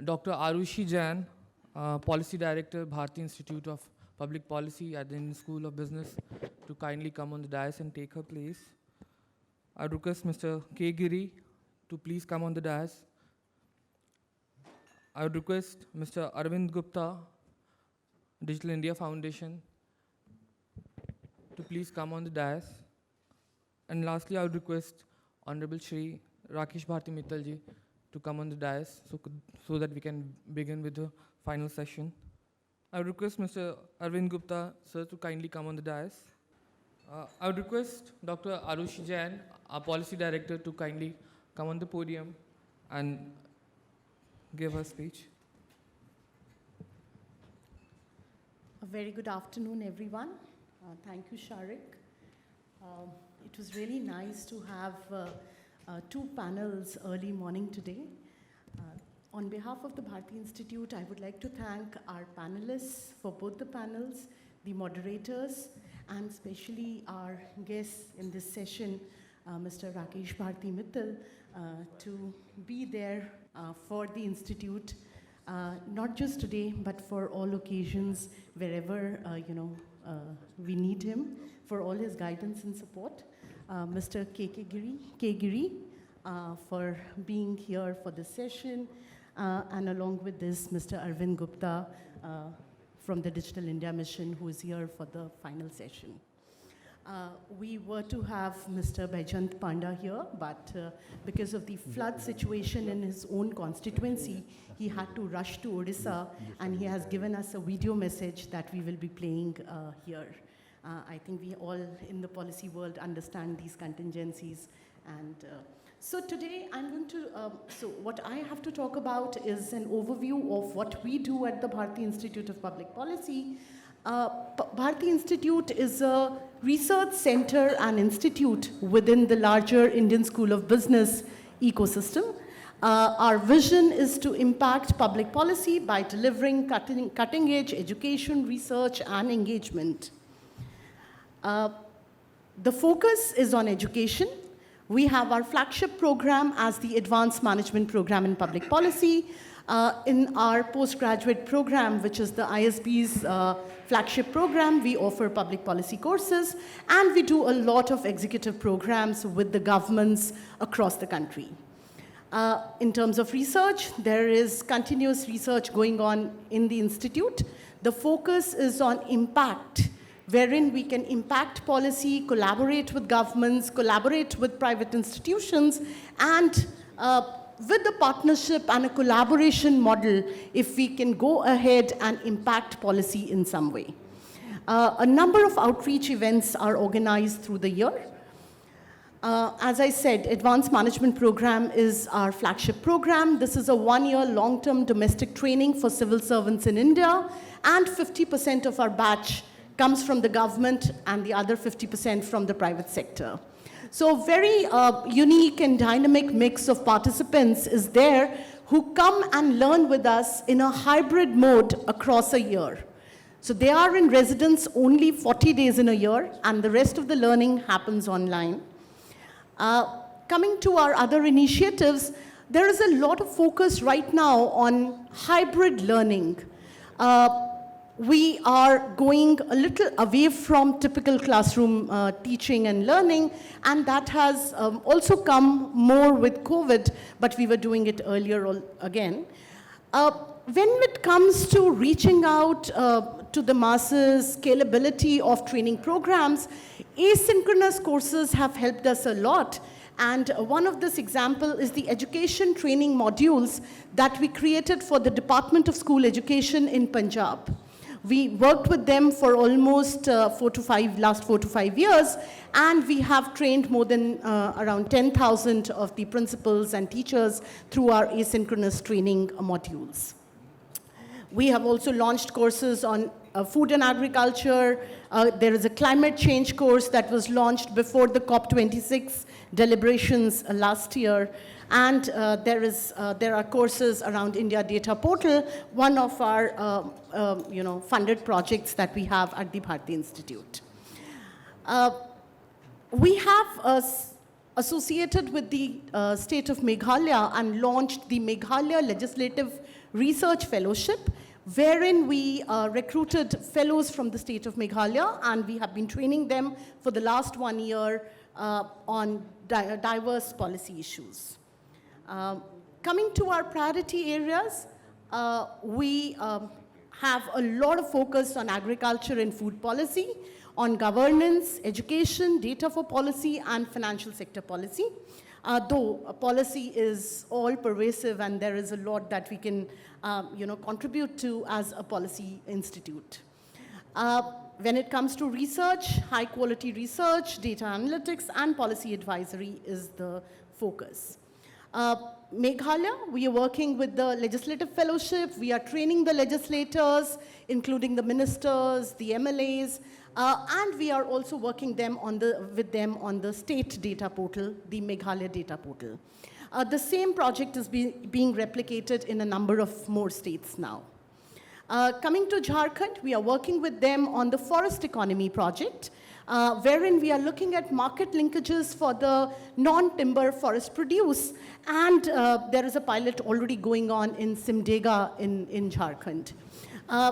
Dr. Aarushi Jain, Policy Director, Bharti Institute of Public Policy at the Indian School of Business, to kindly come on the dais and take her place. I would request Mr. K. Giri to please come on the dais. I would request Mr. Arvind Gupta, Digital India Foundation, to please come on the dais. And lastly, I would request Honorable Shri Rakesh Bharti Mittal ji to come on the dais so that we can begin with the final session. I would request Mr. Arvind Gupta, sir, to kindly come on the dais. I would request Dr. Aarushi Jain, our Policy Director, to kindly come on the podium and give her speech. A very good afternoon, everyone. Thank you, Sharik. It was really nice to have two panels early morning today. On behalf of the Bharti Institute, I would like to thank our panelists for both the panels, the moderators, and especially our guests in this session, Mr. Rakesh Bharti Mittal, to be there for the Institute, not just today, but for all occasions, wherever we need him, for all his guidance and support. Mr. K. Giri, for being here for this session, and along with this, Mr. Arvind Gupta from the Digital India Mission, who is here for the final session. We were to have Mr. Panda here, but because of the flood situation in his own constituency, he had to rush to Odisha, and he has given us a video message that we will be playing here. I think we all in the policy world understand these contingencies. And so today I'm going to, so what I have to talk about is an overview of what we do at the Bharti Institute of Public Policy. Bharti Institute is a research center and institute within the larger Indian School of Business ecosystem. Our vision is to impact public policy by delivering cutting-edge education, research, and engagement. The focus is on education. We have our flagship program as the Advanced Management Program in Public Policy. In our postgraduate program, which is the ISB's flagship program, we offer public policy courses, and we do a lot of executive programs with the governments across the country. In terms of research, there is continuous research going on in the Institute. The focus is on impact, wherein we can impact policy, collaborate with governments, collaborate with private institutions, and with the partnership and a collaboration model, if we can go ahead and impact policy in some way. A number of outreach events are organized through the year. As I said, Advanced Management Program is our flagship program. This is a one-year long-term domestic training for civil servants in India, and 50% of our batch comes from the government and the other 50% from the private sector. So very unique and dynamic mix of participants is there who come and learn with us in a hybrid mode across a year. So they are in residence only 40 days in a year, and the rest of the learning happens online. Coming to our other initiatives, there is a lot of focus right now on hybrid learning. We are going a little away from typical classroom teaching and learning, and that has also come more with COVID, but we were doing it earlier again. When it comes to reaching out to the masses, scalability of training programs, asynchronous courses have helped us a lot. And one of this example is the education training modules that we created for the Department of School Education in Punjab. We worked with them for almost last 4 to 5 years, and we have trained more than around 10,000 of the principals and teachers through our asynchronous training modules. We have also launched courses on food and agriculture. There is a climate change course that was launched before the COP26 deliberations last year. And there are courses around India Data Portal, one of our funded projects that we have at the Bharti Institute. We have associated with the state of Meghalaya and launched the Meghalaya Legislative Research Fellowship, wherein we recruited fellows from the state of Meghalaya, and we have been training them for the last 1 year on diverse policy issues. Coming to our priority areas, we have a lot of focus on agriculture and food policy, on governance, education, data for policy, and financial sector policy. Though policy is all pervasive and there is a lot that we can contribute to as a policy institute. When it comes to research, high quality research, data analytics, and policy advisory is the focus. Meghalaya, we are working with the Legislative Fellowship. We are training the legislators, including the ministers, the MLAs, and we are also working with them on the state data portal, the Meghalaya data portal. The same project is being replicated in a number of more states now. Coming to Jharkhand, we are working with them on the forest economy project, wherein we are looking at market linkages for the non-timber forest produce, and there is a pilot already going on in Simdega in Jharkhand.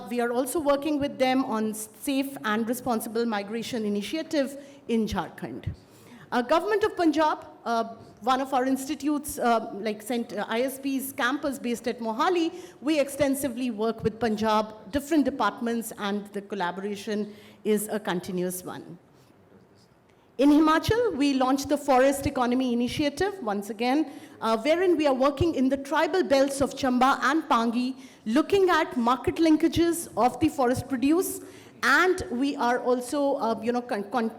We are also working with them on safe and responsible migration initiative in Jharkhand. Government of Punjab, one of our institutes, like ISP's campus based at Mohali, we extensively work with Punjab, different departments, and the collaboration is a continuous one. In Himachal, we launched the Forest Economy Initiative, once again, wherein we are working in the tribal belts of Chamba and Pangi, looking at market linkages of the forest produce, and we are also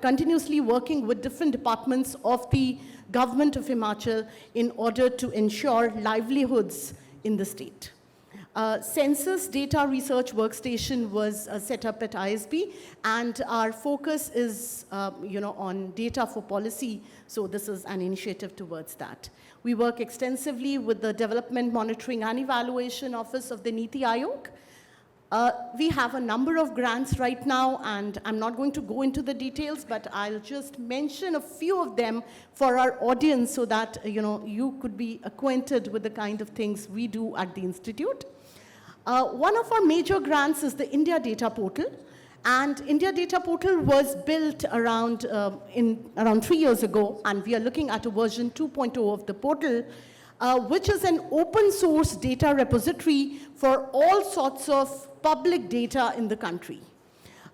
continuously working with different departments of the government of Himachal in order to ensure livelihoods in the state. Census Data Research Workstation was set up at ISB, and our focus is on data for policy, so this is an initiative towards that. We work extensively with the Development Monitoring and Evaluation Office of the Niti Aayog. We have a number of grants right now, and I'm not going to go into the details, but I'll just mention a few of them for our audience so that you could be acquainted with the kind of things we do at the Institute. One of our major grants is the India Data Portal, and India Data Portal was built around 3 years ago, and we are looking at a version 2.0 of the portal, which is an open source data repository for all sorts of public data in the country.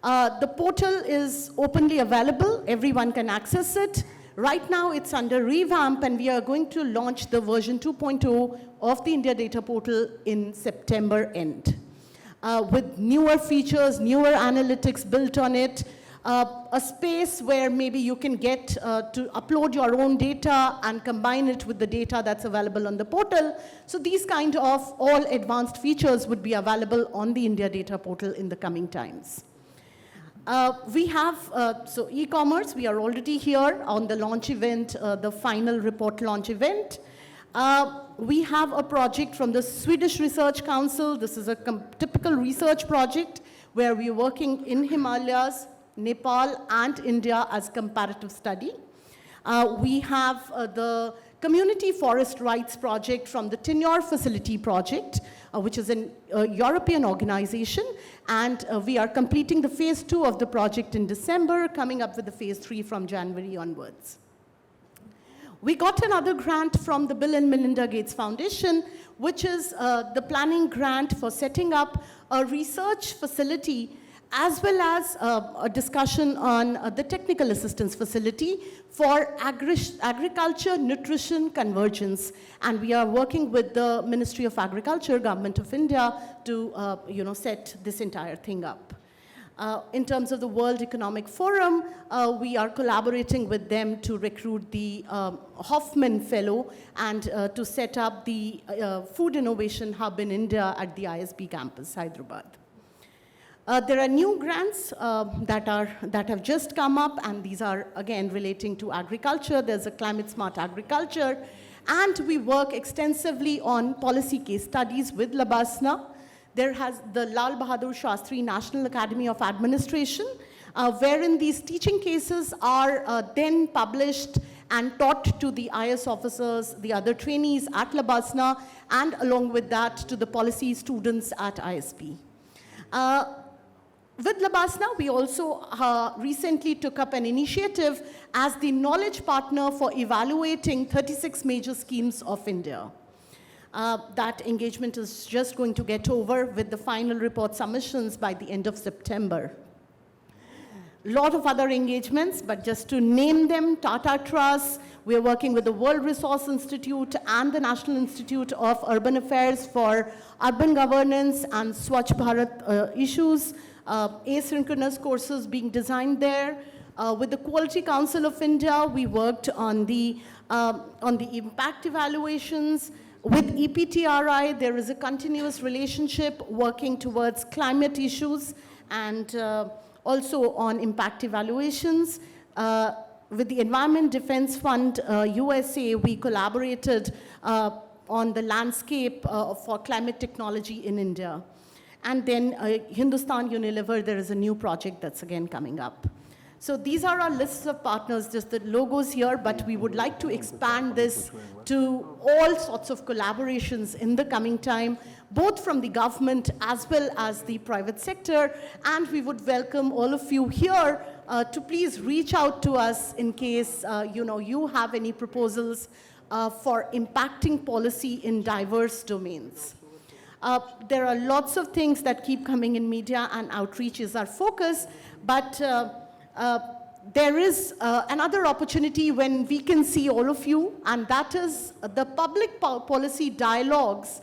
The portal is openly available, everyone can access it. Right now it's under revamp, and we are going to launch the version 2.0 of the India Data Portal in September end. With newer features, newer analytics built on it, a space where maybe you can get to upload your own data and combine it with the data that's available on the portal. So these kind of all advanced features would be available on the India Data Portal in the coming times. We have, so e-commerce, we are already here on the launch event, the final report launch event. We have a project from the Swedish Research Council. This is a typical research project where we are working in Himalayas, Nepal, and India as comparative study. We have the Community Forest Rights Project from the Tenure Facility Project, which is a European organization, and we are completing the phase 2 of the project in December, coming up with the phase 3 from January onwards. We got another grant from the Bill and Melinda Gates Foundation, which is the planning grant for setting up a research facility as well as a discussion on the technical assistance facility for agriculture nutrition convergence. And we are working with the Ministry of Agriculture, Government of India, to set this entire thing up. In terms of the World Economic Forum, we are collaborating with them to recruit the Hoffman Fellow and to set up the Food Innovation Hub in India at the ISB campus, Hyderabad. There are new grants that have just come up, and these are, again, relating to agriculture. There's a Climate Smart Agriculture, and we work extensively on policy case studies with Labasna. There has the Lal Bahadur Shastri National Academy of Administration, wherein these teaching cases are then published and taught to the IS officers, the other trainees at Labasna, and along with that to the policy students at ISP. With Labasna, we also recently took up an initiative as the knowledge partner for evaluating 36 major schemes of India. That engagement is just going to get over with the final report submissions by the end of September. Lot of other engagements, but just to name them, Tata Trust, we're working with the World Resource Institute and the National Institute of Urban Affairs for urban governance and Swachh Bharat issues, asynchronous courses being designed there. With the Quality Council of India, we worked on the impact evaluations. With EPTRI, there is a continuous relationship working towards climate issues and also on impact evaluations. With the Environment Defense Fund USA, we collaborated on the landscape for climate technology in India. And then Hindustan Unilever, there is a new project that's again coming up. So these are our lists of partners, just the logos here, but we would like to expand this to all sorts of collaborations in the coming time, both from the government as well as the private sector. And we would welcome all of you here to please reach out to us in case you have any proposals for impacting policy in diverse domains. There are lots of things that keep coming in media, and outreach is our focus, but there is another opportunity when we can see all of you, and that is the Public Policy Dialogues,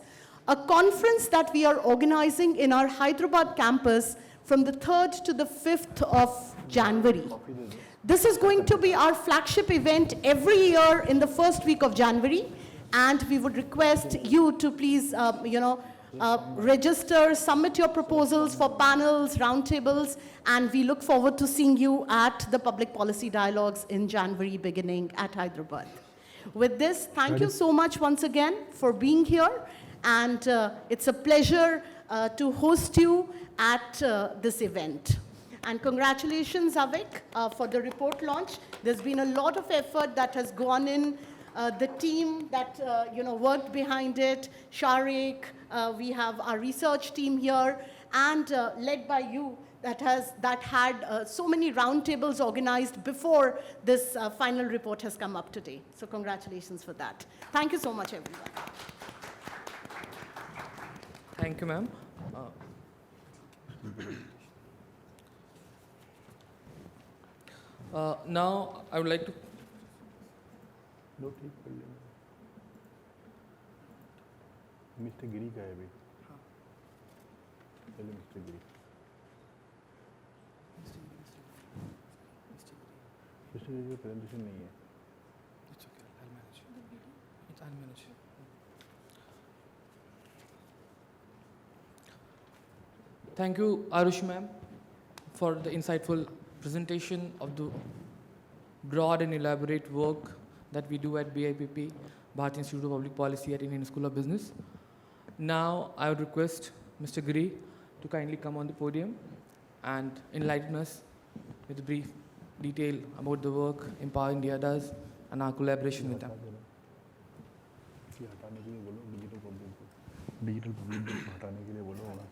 a conference that we are organizing in our Hyderabad campus from the 3rd to the 5th of January. This is going to be our flagship event every year in the first week of January, and we would request you to please, register, submit your proposals for panels, roundtables, and we look forward to seeing you at the Public Policy Dialogues in January beginning at Hyderabad. With this, thank you so much once again for being here, and it's a pleasure to host you at this event. And congratulations, Avik, for the report launch. There's been a lot of effort that has gone in. The team that worked behind it, Sharik, we have our research team here, and led by you, that had so many roundtables organized before this final report has come up today. So congratulations for that. Thank you so much, everyone. Thank you, ma'am. Now, I would like to mister Giri का है अभी चलो mister Giri का presentation नहीं है It's okay, I'll manage. I'll manage. Thank you, Aarushi ma'am, for the insightful presentation of the broad and elaborate work that we do at BIPP, Bharti Institute of Public Policy at Indian School of Business. Now, I would request Mr. Giri to kindly come on the podium and enlighten us with a brief detail about the work Empower India does and our collaboration with them. Digital public को हटाने के लिए बोलो ना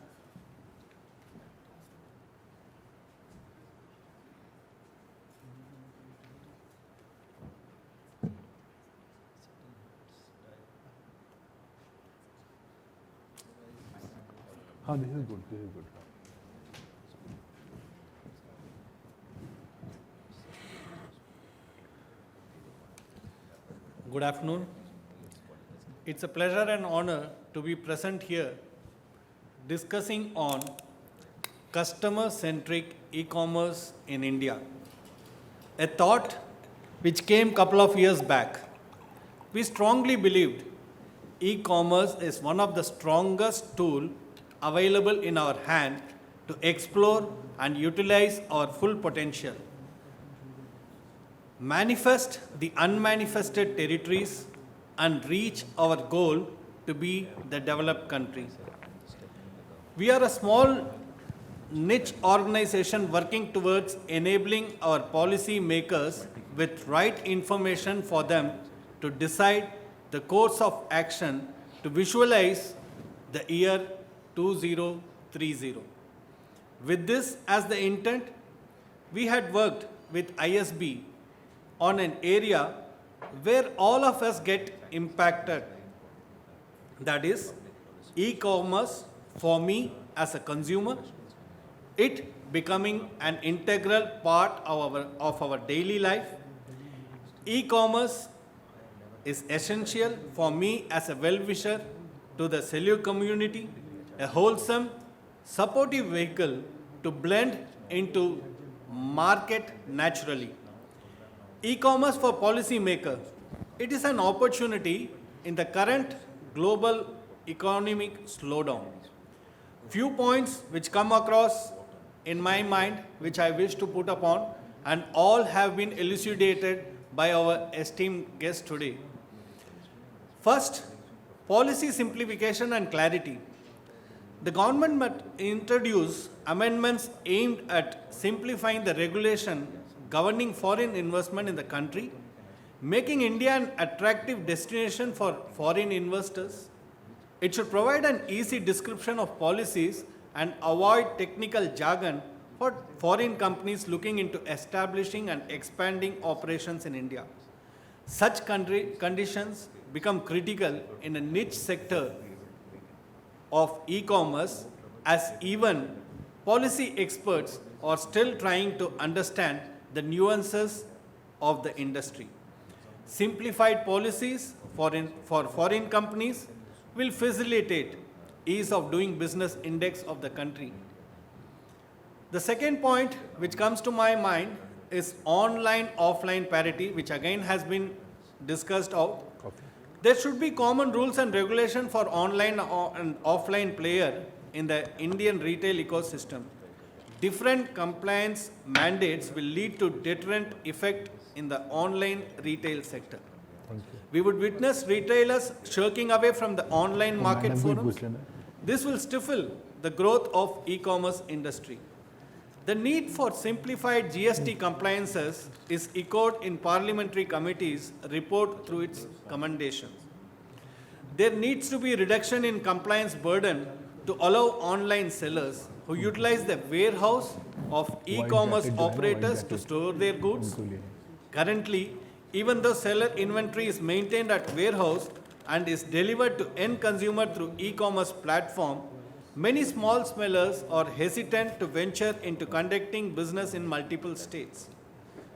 हाँ this is good. Good afternoon. It's a pleasure and honor to be present here discussing on customer-centric e-commerce in India. A thought which came a couple of years back. We strongly believed e-commerce is one of the strongest tools available in our hand to explore and utilize our full potential. Manifest the unmanifested territories and reach our goal to be the developed country. We are a small niche organization working towards enabling our policy makers with right information for them to decide the course of action to visualize the year 2030. With this as the intent, we had worked with ISB on an area where all of us get impacted. That is, e-commerce for me as a consumer, it becoming an integral part of our daily life. E-commerce is essential for me as a well-wisher to the cellular community, a wholesome, supportive vehicle to blend into market naturally. E-commerce for policymaker, it is an opportunity in the current global economic slowdown. Few points which come across in my mind which I wish to put upon, and all have been elucidated by our esteemed guest today. First, policy simplification and clarity. The government must introduce amendments aimed at simplifying the regulation governing foreign investment in the country, making India an attractive destination for foreign investors. It should provide an easy description of policies and avoid technical jargon for foreign companies looking into establishing and expanding operations in India. Such conditions become critical in a niche sector of e-commerce, as even policy experts are still trying to understand the nuances of the industry. Simplified policies for foreign companies will facilitate ease of doing business index of the country. The second point which comes to my mind is online-offline parity, which again has been discussed out. There should be common rules and regulation for online and offline player in the Indian retail ecosystem. Different compliance mandates will lead to deterrent effect in the online retail sector. We would witness retailers shirking away from the online market forums. This will stifle the growth of e-commerce industry. The need for simplified GST compliances is echoed in parliamentary committees' report through its commendations. There needs to be reduction in compliance burden to allow online sellers who utilize the warehouse of e-commerce operators to store their goods. Currently, even though seller inventory is maintained at warehouse and is delivered to end consumer through e-commerce platform, many small sellers are hesitant to venture into conducting business in multiple states.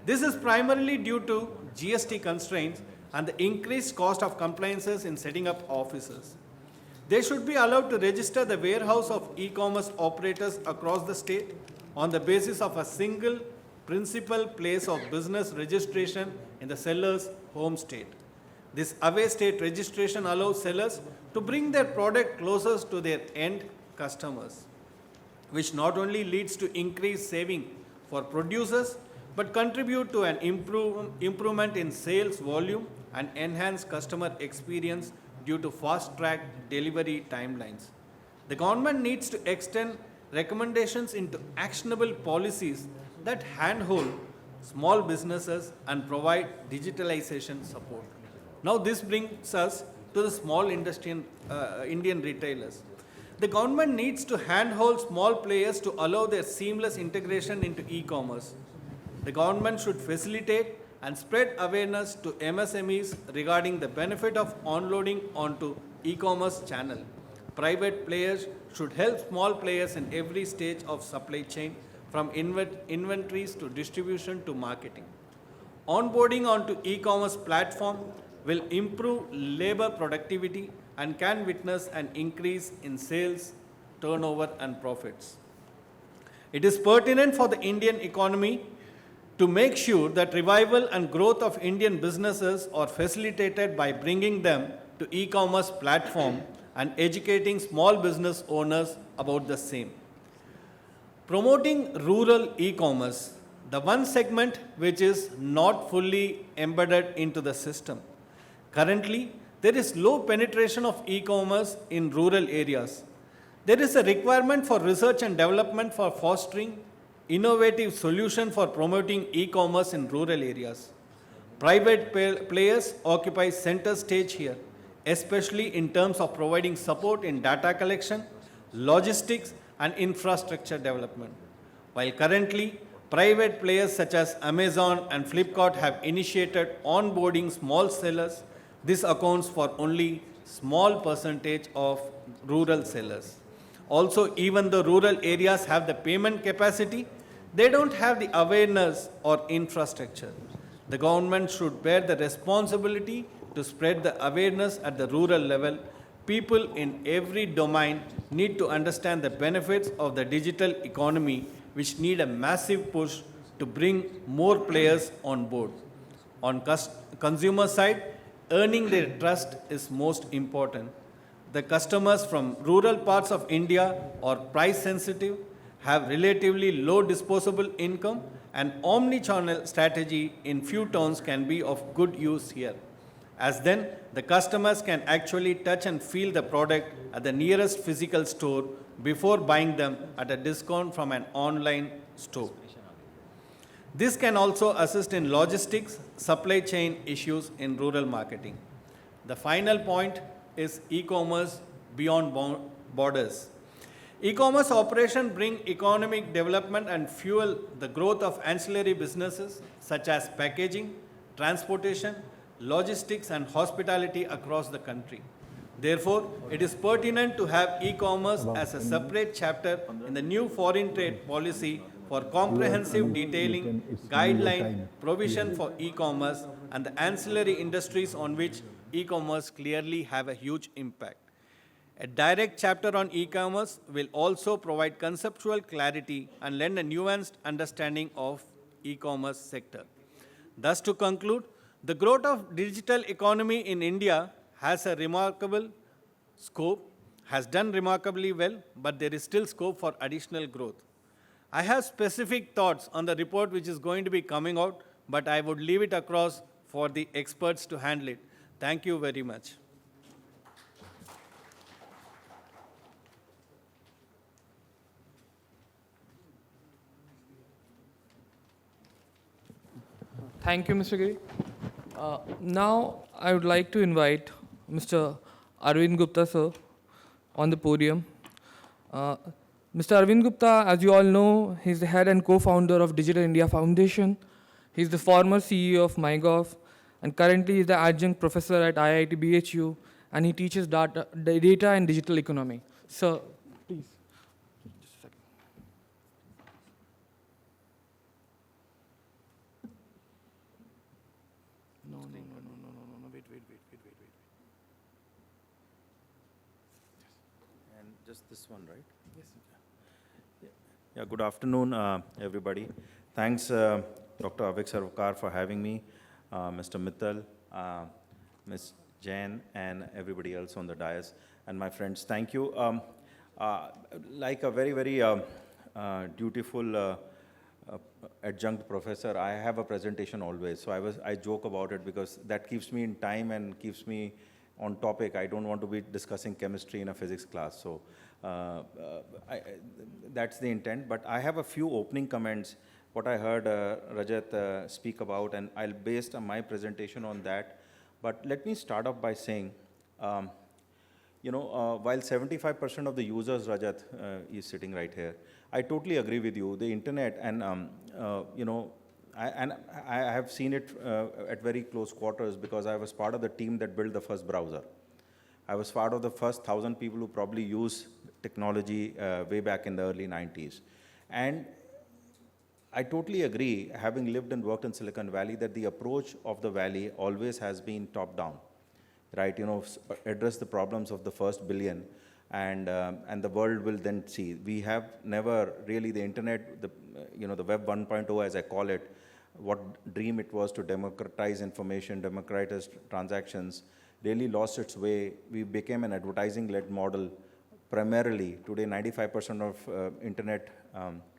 This is primarily due to GST constraints and the increased cost of compliances in setting up offices. They should be allowed to register the warehouse of e-commerce operators across the state on the basis of a single principal place of business registration in the seller's home state. This away state registration allows sellers to bring their product closer to their end customers, which not only leads to increased saving for producers, but contribute to an improvement in sales volume and enhanced customer experience due to fast-track delivery timelines. The government needs to extend recommendations into actionable policies that handhold small businesses and provide digitalization support. Now this brings us to the small Indian retailers. The government needs to handhold small players to allow their seamless integration into e-commerce. The government should facilitate and spread awareness to MSMEs regarding the benefit of onloading onto e-commerce channel. Private players should help small players in every stage of supply chain, from inventories to distribution to marketing. Onboarding onto e-commerce platform will improve labor productivity and can witness an increase in sales, turnover and profits. It is pertinent for the Indian economy to make sure that revival and growth of Indian businesses are facilitated by bringing them to e-commerce platform and educating small business owners about the same. Promoting rural e-commerce, the one segment which is not fully embedded into the system. Currently, there is low penetration of e-commerce in rural areas. There is a requirement for research and development for fostering innovative solution for promoting e-commerce in rural areas. Private players occupy center stage here, especially in terms of providing support in data collection, logistics, and infrastructure development. While currently, private players such as Amazon and Flipkart have initiated onboarding small sellers, this accounts for only small percentage of rural sellers. Also, even though rural areas have the payment capacity, they don't have the awareness or infrastructure. The government should bear the responsibility to spread the awareness at the rural level. People in every domain need to understand the benefits of the digital economy, which need a massive push to bring more players on board. On consumer side, earning their trust is most important. The customers from rural parts of India are price sensitive, have relatively low disposable income, and omni-channel strategy in few towns can be of good use here. As then, the customers can actually touch and feel the product at the nearest physical store before buying them at a discount from an online store. This can also assist in logistics, supply chain issues in rural marketing. The final point is e-commerce beyond borders. E-commerce operations bring economic development and fuel the growth of ancillary businesses such as packaging, transportation, logistics, and hospitality across the country. Therefore, it is pertinent to have e-commerce as a separate chapter in the new foreign trade policy for comprehensive detailing, guideline, provision for e-commerce, and the ancillary industries on which e-commerce clearly have a huge impact. A direct chapter on e-commerce will also provide conceptual clarity and lend a nuanced understanding of e-commerce sector. Thus, to conclude, the growth of digital economy in India has a remarkable scope, has done remarkably well, but there is still scope for additional growth. I have specific thoughts on the report which is going to be coming out, but I would leave it across for the experts to handle it. Thank you very much. Thank you, Mr. Giri. Now, I would like to invite Mr. Arun Gupta, sir, on the podium. Mr. Arvind Gupta, as you all know, he's the head and co-founder of Digital India Foundation. He's the former CEO of MyGov, and currently he's the adjunct professor at IIT BHU, and he teaches data and digital economy. Sir, please. Just a second. No, wait. And just this one, right? Yes. Yeah, good afternoon, everybody. Thanks, Dr. Avik Sarkar, for having me, Mr. Mittal, Ms. Jain, and everybody else on the dais, and my friends. Thank you. Like a very, very dutiful adjunct professor, I have a presentation always. So I joke about it because that keeps me in time and keeps me on topic. I don't want to be discussing chemistry in a physics class. So that's the intent. But I have a few opening comments, what I heard Rajat speak about, and I'll base my presentation on that. But let me start off by saying, while 75% of the users, Rajat is sitting right here, I totally agree with you. The internet and, I have seen it at very close quarters because I was part of the team that built the first browser. I was part of the first 1,000 people who probably use technology way back in the early 90s. And I totally agree, having lived and worked in Silicon Valley, that the approach of the Valley always has been top-down, right? Address the problems of the first billion, and the world will then see. We have never really, the internet, the Web 1.0, as I call it, what dream it was to democratize information, democratize transactions, really lost its way. We became an advertising-led model primarily. Today, 95% of internet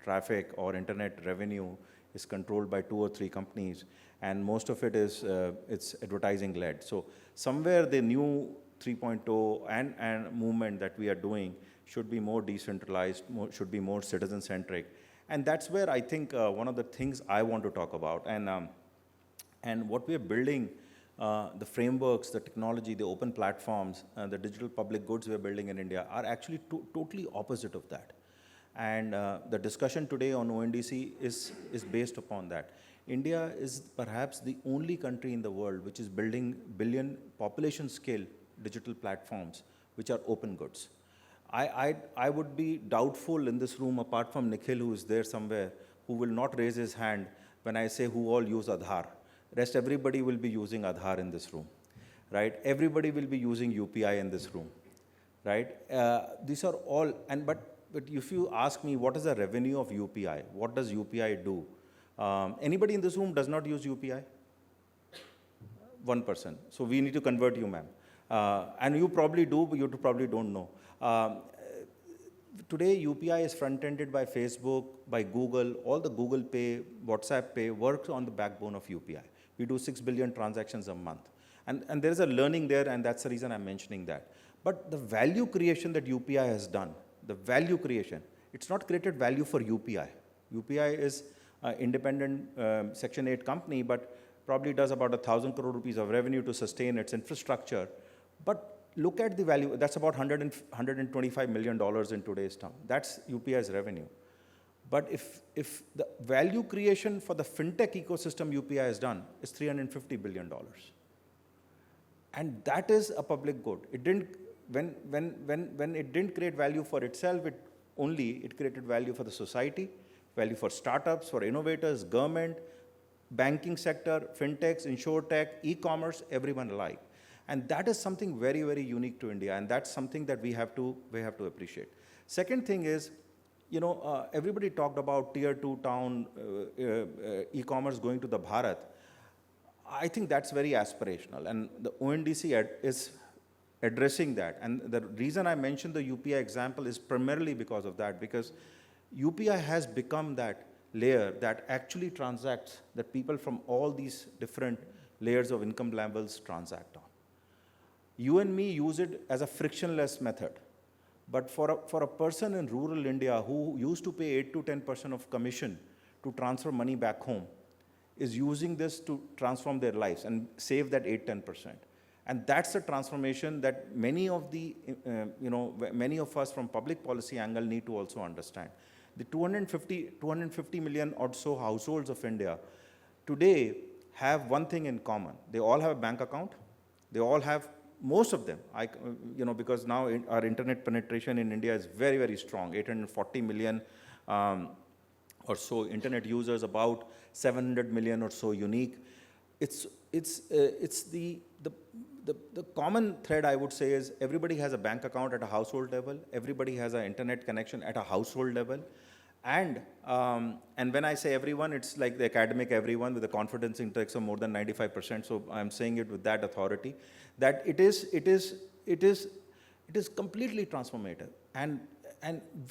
traffic or internet revenue is controlled by 2 or 3 companies, and most of it is it's advertising-led. So somewhere the new 3.0 and movement that we are doing should be more decentralized, should be more citizen-centric. And that's where I think one of the things I want to talk about. And And what we are building, the frameworks, the technology, the open platforms, the digital public goods we are building in India are actually totally opposite of that. And the discussion today on ONDC is based upon that. India is perhaps the only country in the world which is building billion population scale digital platforms which are open goods. I would be doubtful in this room, apart from Nikhil, who is there somewhere, who will not raise his hand when I say who all use Aadhaar. Rest everybody will be using Aadhaar in this room, right? Everybody will be using UPI in this room, right? These are all, but if you ask me what is the revenue of UPI, what does UPI do? Anybody in this room does not use UPI? 1%. So we need to convert you, ma'am. And you probably do, but you probably don't know. Today, UPI is front-ended by Facebook, by Google. All the Google Pay, WhatsApp Pay works on the backbone of UPI. We do 6 billion transactions a month. And there's a learning there, and that's the reason I'm mentioning that. But the value creation that UPI has done, the value creation, it's not created value for UPI. UPI is an independent Section 8 company, but probably does about 1,000 crore rupees of revenue to sustain its infrastructure. But look at the value, that's about $125 million in today's term. That's UPI's revenue. But if the value creation for the fintech ecosystem UPI has done is $350 billion. And that is a public good. It didn't, when it didn't create value for itself, it created value for the society, value for startups, for innovators, government, banking sector, fintechs, insurtech, e-commerce, everyone alike. And that is something very, very unique to India, and that's something that we have to appreciate. Second thing is, everybody talked about tier 2 town e-commerce going to the Bharat. I think that's very aspirational, and the ONDC is addressing that. And the reason I mentioned the UPI example is primarily because of that, because UPI has become that layer that actually transacts, that people from all these different layers of income levels transact on. You and me use it as a frictionless method. But for a person in rural India who used to pay 8 to 10% of commission to transfer money back home, is using this to transform their lives and save that 8-10%. And that's the transformation that many of us from public policy angle need to also understand. The 250 million or so households of India today have one thing in common. They all have a bank account. They all have, most of them, because now our internet penetration in India is very, very strong, 840 million or so internet users, about 700 million or so unique. It's the common thread, I would say, is everybody has a bank account at a household level. Everybody has an internet connection at a household level. And when I say everyone, it's like the academic everyone with a confidence index of more than 95%. So I'm saying it with that authority, that it is completely transformative. And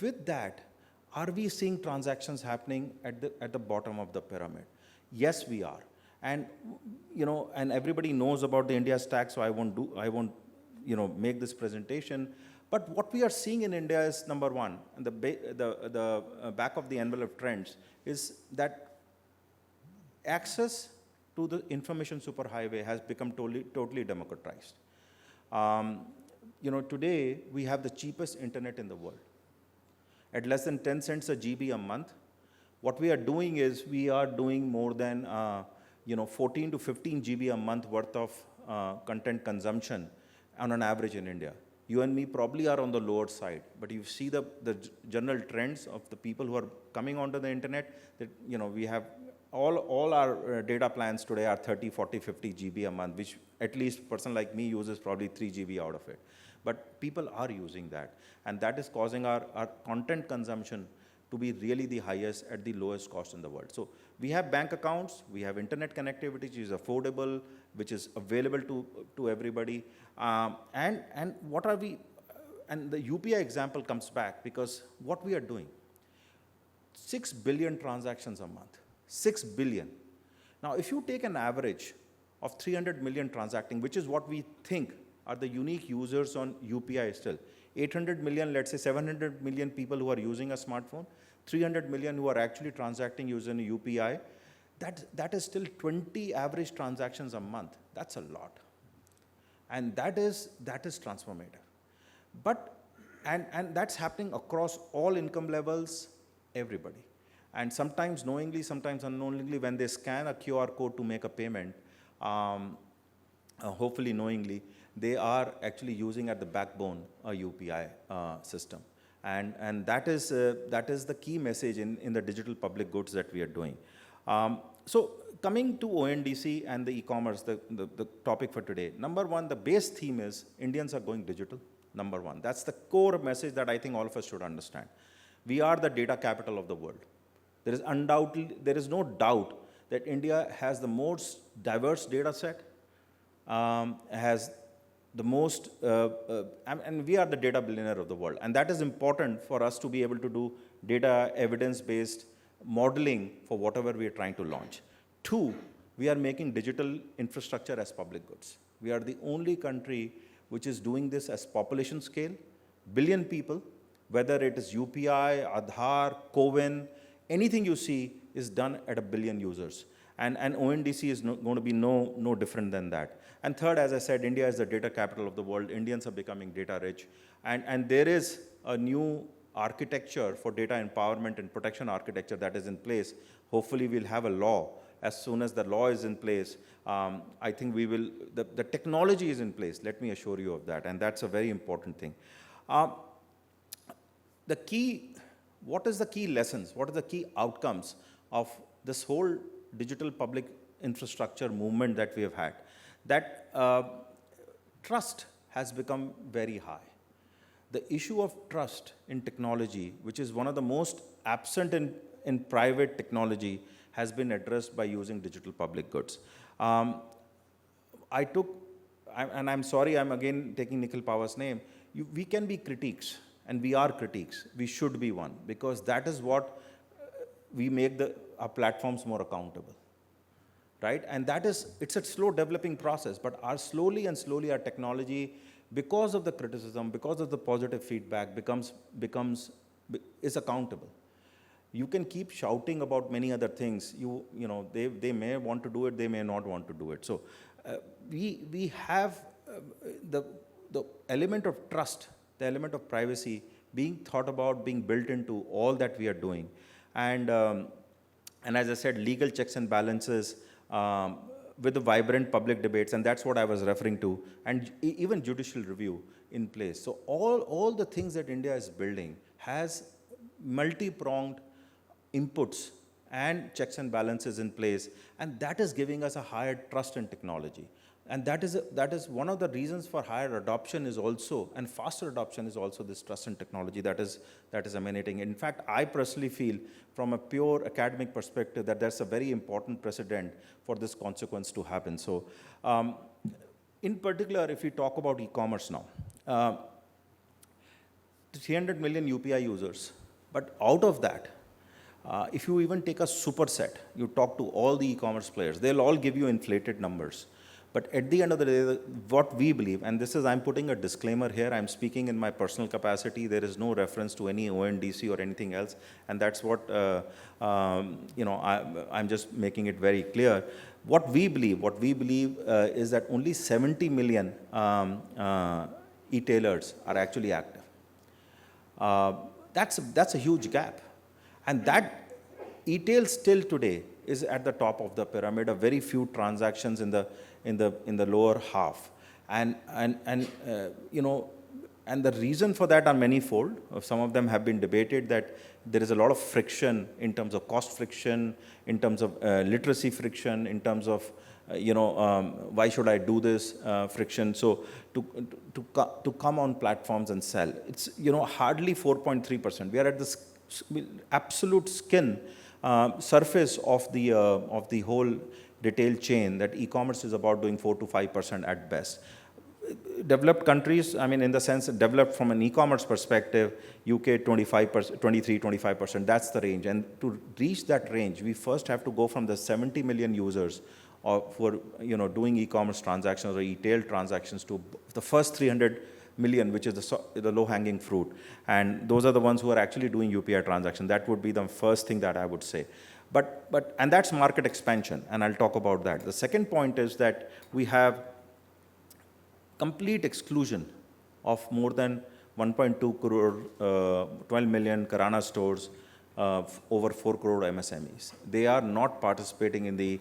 with that, are we seeing transactions happening at the bottom of the pyramid? Yes, we are. And and everybody knows about the India stack, so I won't make this presentation. But what we are seeing in India is, number one, and the back of the envelope trends, is that access to the information superhighway has become totally democratized. Today we have the cheapest internet in the world. At less than 10 cents a GB a month, what we are doing is we are doing more than 14 to 15 GB a month worth of content consumption on an average in India. You and me probably are on the lower side, but you see the general trends of the people who are coming onto the internet, that we have all our data plans today are 30, 40, 50 GB a month, which at least a person like me uses probably 3 GB out of it. But people are using that, and that is causing our content consumption to be really the highest at the lowest cost in the world. So we have bank accounts, we have internet connectivity, which is affordable, which is available to everybody. And what are we, and the UPI example comes back, because what we are doing, 6 billion transactions a month, 6 billion. Now, if you take an average of 300 million transacting, which is what we think are the unique users on UPI still, 800 million, let's say 700 million people who are using a smartphone, 300 million who are actually transacting using UPI, that is still 20 average transactions a month. That's a lot. And that is transformative. But, and that's happening across all income levels, everybody. And sometimes knowingly, sometimes unknowingly, when they scan a QR code to make a payment, hopefully knowingly, they are actually using at the backbone a UPI system. And that is the key message in the digital public goods that we are doing. So coming to ONDC and the e-commerce, the topic for today. Number one, the base theme is Indians are going digital, number one. That's the core message that I think all of us should understand. We are the data capital of the world. There is no doubt that India has the most diverse data set, has the most, and we are the data billionaire of the world. And that is important for us to be able to do data evidence-based modeling for whatever we are trying to launch. Two, we are making digital infrastructure as public goods. We are the only country which is doing this as population scale, billion people, whether it is UPI, Aadhaar, CoWIN, anything you see is done at 1 billion users. And ONDC is going to be no different than that. And third, as I said, India is the data capital of the world. Indians are becoming data rich. And there is a new architecture for data empowerment and protection architecture that is in place. Hopefully we'll have a law. As soon as the law is in place, I think we will, the technology is in place, let me assure you of that. And that's a very important thing. What is the key lessons? What are the key outcomes of this whole digital public infrastructure movement that we have had? That trust has become very high. The issue of trust in technology, which is one of the most absent in private technology, has been addressed by using digital public goods. And I'm sorry, I'm again taking Nikhil Pawar's name. We can be critiques, and we are critiques. We should be one, because that is what we make our platforms more accountable, right? And it's a slow developing process, but slowly our technology, because of the criticism, because of the positive feedback, is accountable. You can keep shouting about many other things. They may want to do it, they may not want to do it. So we have the element of trust, the element of privacy being thought about, being built into all that we are doing. And as I said, legal checks and balances with the vibrant public debates, and that's what I was referring to, and even judicial review in place. So all the things that India is building has multi-pronged inputs and checks and balances in place, and that is giving us a higher trust in technology. And that is one of the reasons for higher adoption is also, and faster adoption is also, this trust in technology that is emanating. In fact, I personally feel from a pure academic perspective that there's a very important precedent for this consequence to happen. So in particular, if we talk about e-commerce now, 300 million UPI users, but out of that, if you even take a superset, you talk to all the e-commerce players, they'll all give you inflated numbers. But at the end of the day, what we believe, and I'm putting a disclaimer here, I'm speaking in my personal capacity, there is no reference to any ONDC or anything else, and that's what, I'm just making it very clear. What we believe is that only 70 million e-tailers are actually active. That's a huge gap. And that e-tail still today is at the top of the pyramid, a very few transactions in the lower half. And the reason for that are manifold. Some of them have been debated, that there is a lot of friction in terms of cost friction, in terms of literacy friction, in terms of, why should I do this friction? So to come on platforms and sell, it's, hardly 4.3%. We are at the absolute skin surface of the whole retail chain, that e-commerce is about doing 4 to 5% at best. Developed countries, in the sense developed from an e-commerce perspective, UK 25%, 23, 25%, that's the range. And to reach that range, we first have to go from the 70 million users who are doing e-commerce transactions or e-tail transactions to the first 300 million, which is the low-hanging fruit. And those are the ones who are actually doing UPI transactions. That would be the first thing that I would say. And that's market expansion, and I'll talk about that. The second point is that we have complete exclusion of more than 1.2 crore, 12 million Kirana stores, over 4 crore MSMEs. They are not participating in the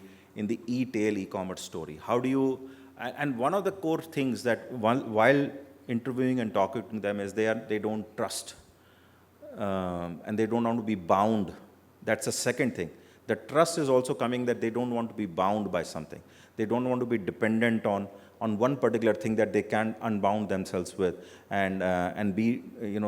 e-tail e-commerce story. How do you, and one of the core things that while interviewing and talking to them is they don't trust, and they don't want to be bound. That's the second thing. The trust is also coming that they don't want to be bound by something. They don't want to be dependent on one particular thing that they can unbound themselves with, and be,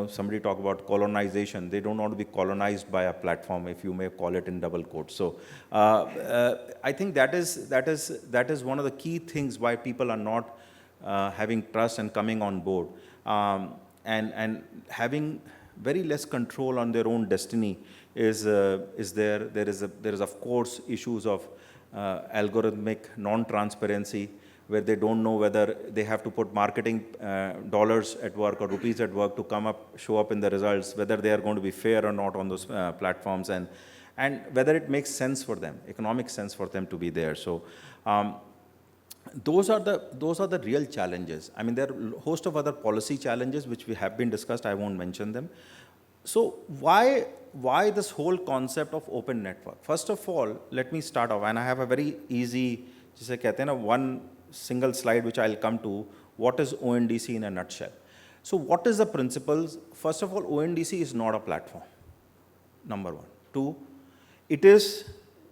somebody talk about colonization. They don't want to be colonized by a platform, if you may call it in double quotes. So I think that is one of the key things why people are not having trust and coming on board, and having very less control on their own destiny is there. There is of course issues of algorithmic non-transparency, where they don't know whether they have to put marketing dollars at work or rupees at work to show up in the results, whether they are going to be fair or not on those platforms, and whether it makes sense for them, economic sense for them to be there. So those are the real challenges. I mean, there are a host of other policy challenges which we have been discussed. I won't mention them. So why this whole concept of open network? First of all, let me start off, and I have a very easy, जिसे कहते हैं ना, one single slide which I'll come to. What is ONDC in a nutshell? So what is the principles? First of all, ONDC is not a platform, number one. Two, it is,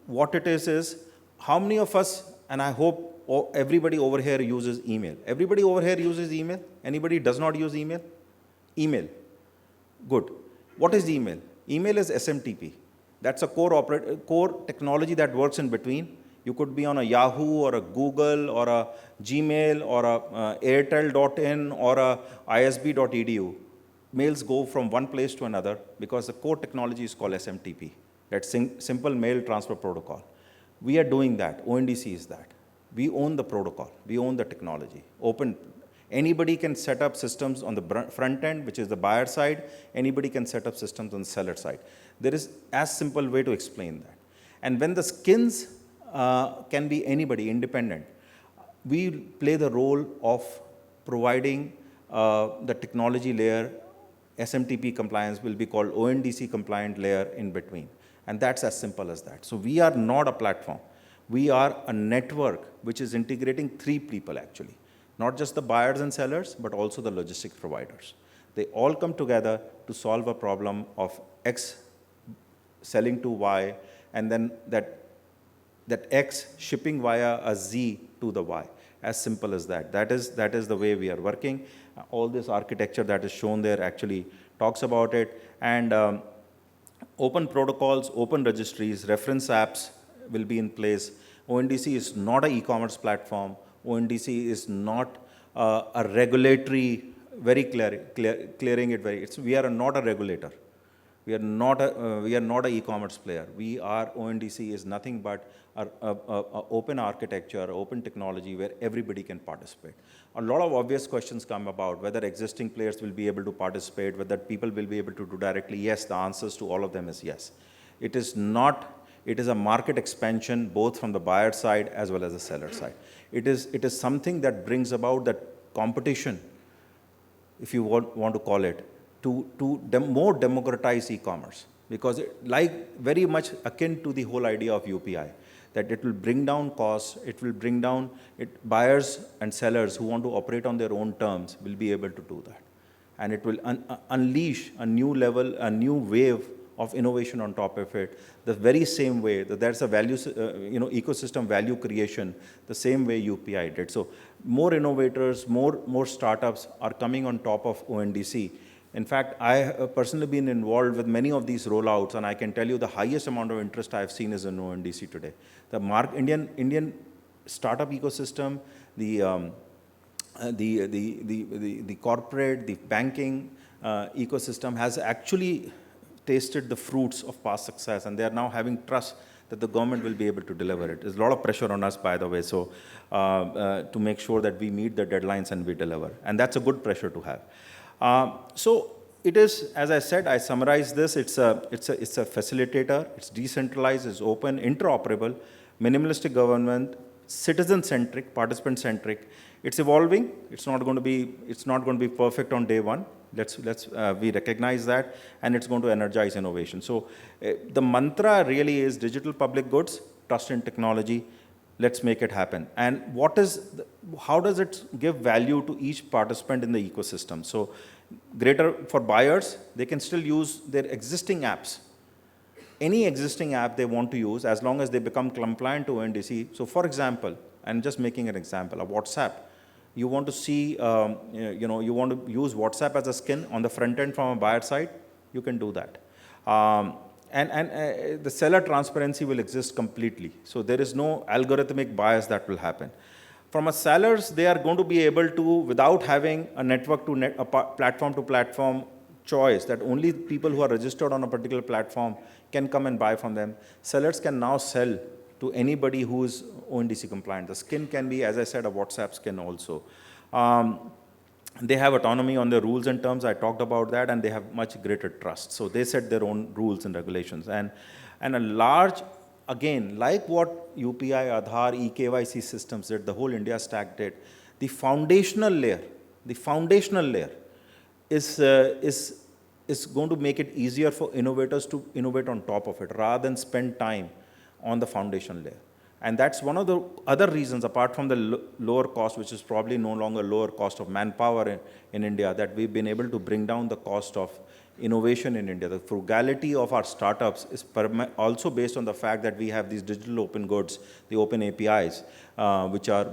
what it is how many of us, and I hope everybody over here uses email. Everybody over here uses email? Anybody does not use email? Email. Good. What is email? Email is SMTP. That's a core technology that works in between. You could be on a Yahoo or a Google or a Gmail or a Airtel.in or a ISB.edu. Mails go from one place to another because the core technology is called SMTP. That's Simple Mail Transfer Protocol. We are doing that. ONDC is that. We own the protocol. We own the technology. Open. Anybody can set up systems on the front end, which is the buyer side. Anybody can set up systems on the seller side. There is as simple way to explain that. And when the skins can be anybody, independent, we play the role of providing the technology layer. SMTP compliance will be called ONDC compliant layer in between. And that's as simple as that. So we are not a platform. We are a network which is integrating three people actually. Not just the buyers and sellers, but also the logistics providers. They all come together to solve a problem of X selling to Y, and then that X shipping via a Z to the Y. As simple as that. That is the way we are working. All this architecture that is shown there actually talks about it. And open protocols, open registries, reference apps will be in place. ONDC is not an e-commerce platform. ONDC is not a regulatory, very clearing it very. We are not a regulator. We are not a e-commerce player. ONDC is nothing but a open architecture, open technology where everybody can participate. A lot of obvious questions come about whether existing players will be able to participate, whether people will be able to do directly. Yes, the answers to all of them is yes. It is not. It is a market expansion both from the buyer side as well as the seller side. It is something that brings about that competition, if you want to call it, to more democratize e-commerce, because very much akin to the whole idea of UPI, that it will bring down costs, it will bring down buyers and sellers who want to operate on their own terms will be able to do that. And it will unleash a new level, a new wave of innovation on top of it, the very same way that there's a value, ecosystem value creation, the same way UPI did. So more innovators, more startups are coming on top of ONDC. In fact, I have personally been involved with many of these rollouts, and I can tell you the highest amount of interest I've seen is in ONDC today. The Indian startup ecosystem, the corporate, the banking ecosystem has actually tasted the fruits of past success, and they are now having trust that the government will be able to deliver it. There's a lot of pressure on us, by the way, so to make sure that we meet the deadlines and we deliver. And that's a good pressure to have. So it is, as I said, I summarized this, it's a facilitator, it's decentralized, it's open, interoperable, minimalistic government, citizen-centric, participant-centric. It's evolving, it's not going to be perfect on day one. We recognize that, and it's going to energize innovation. So the mantra really is digital public goods, trust in technology, let's make it happen. And how does it give value to each participant in the ecosystem? So for buyers, they can still use their existing apps. Any existing app they want to use, as long as they become compliant to ONDC. So for example, I'm just making an example, a WhatsApp. You want to see, you want to use WhatsApp as a skin on the front end from a buyer side, you can do that. The seller transparency will exist completely. So there is no algorithmic bias that will happen. From a sellers, they are going to be able to, without having a platform to platform choice, that only people who are registered on a particular platform can come and buy from them. Sellers can now sell to anybody who is ONDC compliant. The skin can be, as I said, a WhatsApp skin also. They have autonomy on their rules and terms. I talked about that, and they have much greater trust. So they set their own rules and regulations. And a large, again, like what UPI, Aadhaar, eKYC systems did, the whole India stack did, the foundational layer is going to make it easier for innovators to innovate on top of it, rather than spend time on the foundation layer. And that's one of the other reasons, apart from the lower cost, which is probably no longer lower cost of manpower in India, that we've been able to bring down the cost of innovation in India. The frugality of our startups is also based on the fact that we have these digital open goods, the open APIs, which are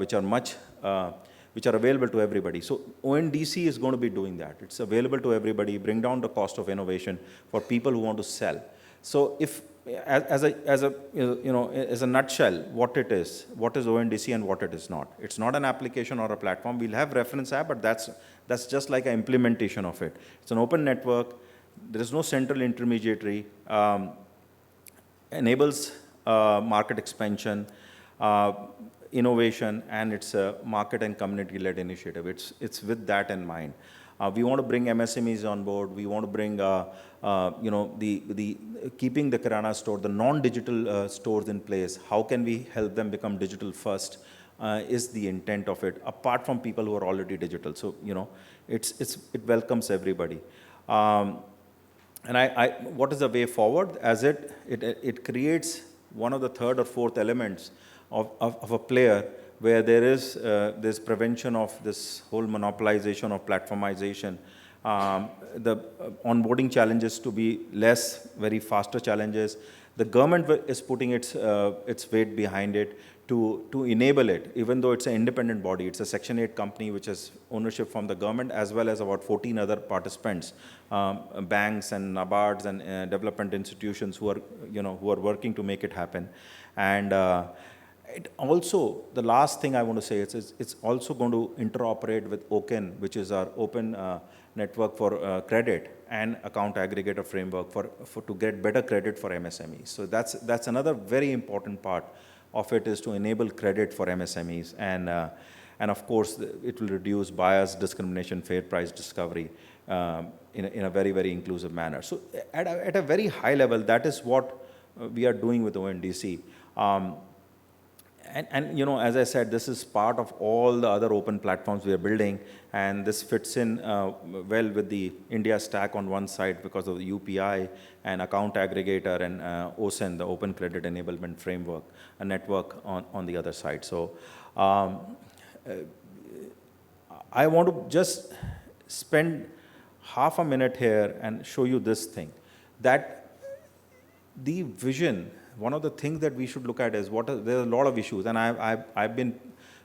available to everybody. So ONDC is going to be doing that. It's available to everybody, bring down the cost of innovation for people who want to sell. So if, as a nutshell, what is ONDC and what it is not. It's not an application or a platform. We'll have reference app, but that's just like an implementation of it. It's an open network. There is no central intermediary. Enables market expansion, innovation, and it's a market and community-led initiative. It's with that in mind. We want to bring MSMEs on board. We want to bring, keeping the Kirana store, the non-digital stores in place. How can we help them become digital first is the intent of it, apart from people who are already digital. So, it welcomes everybody. And what is the way forward? As it creates one of the third or fourth elements of a player where there is this prevention of this whole monopolization of platformization, the onboarding challenges to be less, very faster challenges. The government is putting its weight behind it to enable it, even though it's an independent body. It's a Section 8 company which has ownership from the government, as well as about 14 other participants, banks and NABARDs and development institutions who are working to make it happen. And it also, the last thing I want to say is it's also going to interoperate with OCEN, which is our open network for credit and account aggregator framework to get better credit for MSMEs. So that's another very important part of it, is to enable credit for MSMEs. And of course, it will reduce bias, discrimination, fair price discovery in a very, very inclusive manner. So at a very high level, that is what we are doing with ONDC. And as I said, this is part of all the other open platforms we are building, and this fits in well with the India stack on one side because of the UPI and account aggregator and OCEN, the Open Credit Enablement Framework, a network on the other side. So I want to just spend half a minute here and show you this thing, that the vision, one of the things that we should look at is there's a lot of issues, and I've been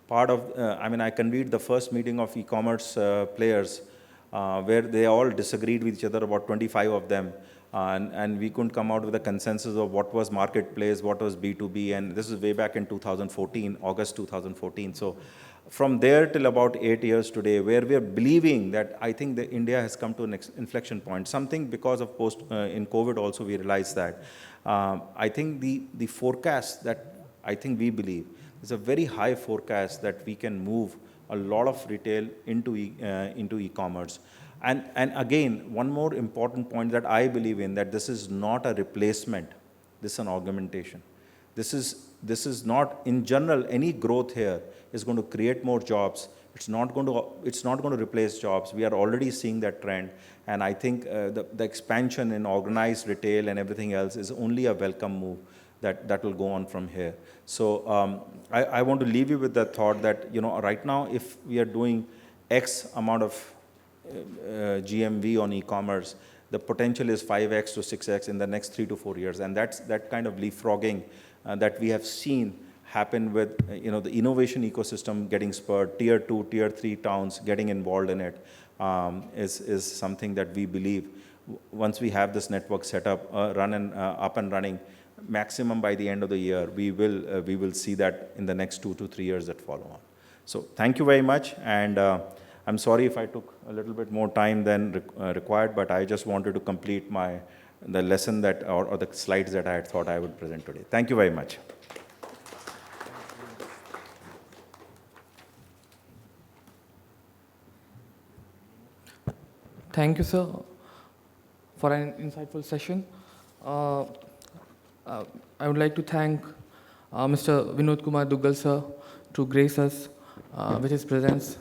part of, I convened the first meeting of e-commerce players where they all disagreed with each other, about 25 of them, and we couldn't come out with a consensus of what was marketplace, what was B2B, and this is way back in 2014, August 2014. So from there till about 8 years today, where we are believing that I think that India has come to an inflection point, something because of in COVID also we realized that. I think the forecast that I think we believe is a very high forecast that we can move a lot of retail into e-commerce. And again, one more important point that I believe in, that this is not a replacement, this is an augmentation. This is not, in general, any growth here is going to create more jobs. It's not going to replace jobs. We are already seeing that trend. And I think the expansion in organized retail and everything else is only a welcome move that will go on from here. So I want to leave you with the thought that, right now, if we are doing X amount of GMV on e-commerce, the potential is 5x to 6x in the next 3 to 4 years. And that's that kind of leapfrogging that we have seen happen with the innovation ecosystem getting spurred, tier 2, tier 3 towns getting involved in it, is something that we believe once we have this network set up, up and running, maximum by the end of the year, we will see that in the next 2 to 3 years that follow on. So thank you very much, and I'm sorry if I took a little bit more time than required, but I just wanted to complete the lesson or the slides that I had thought I would present today. Thank you very much. Thank you, sir, for an insightful session. I would like to thank Mr. Vinod Kumar Duggal, sir, to grace us with his presence.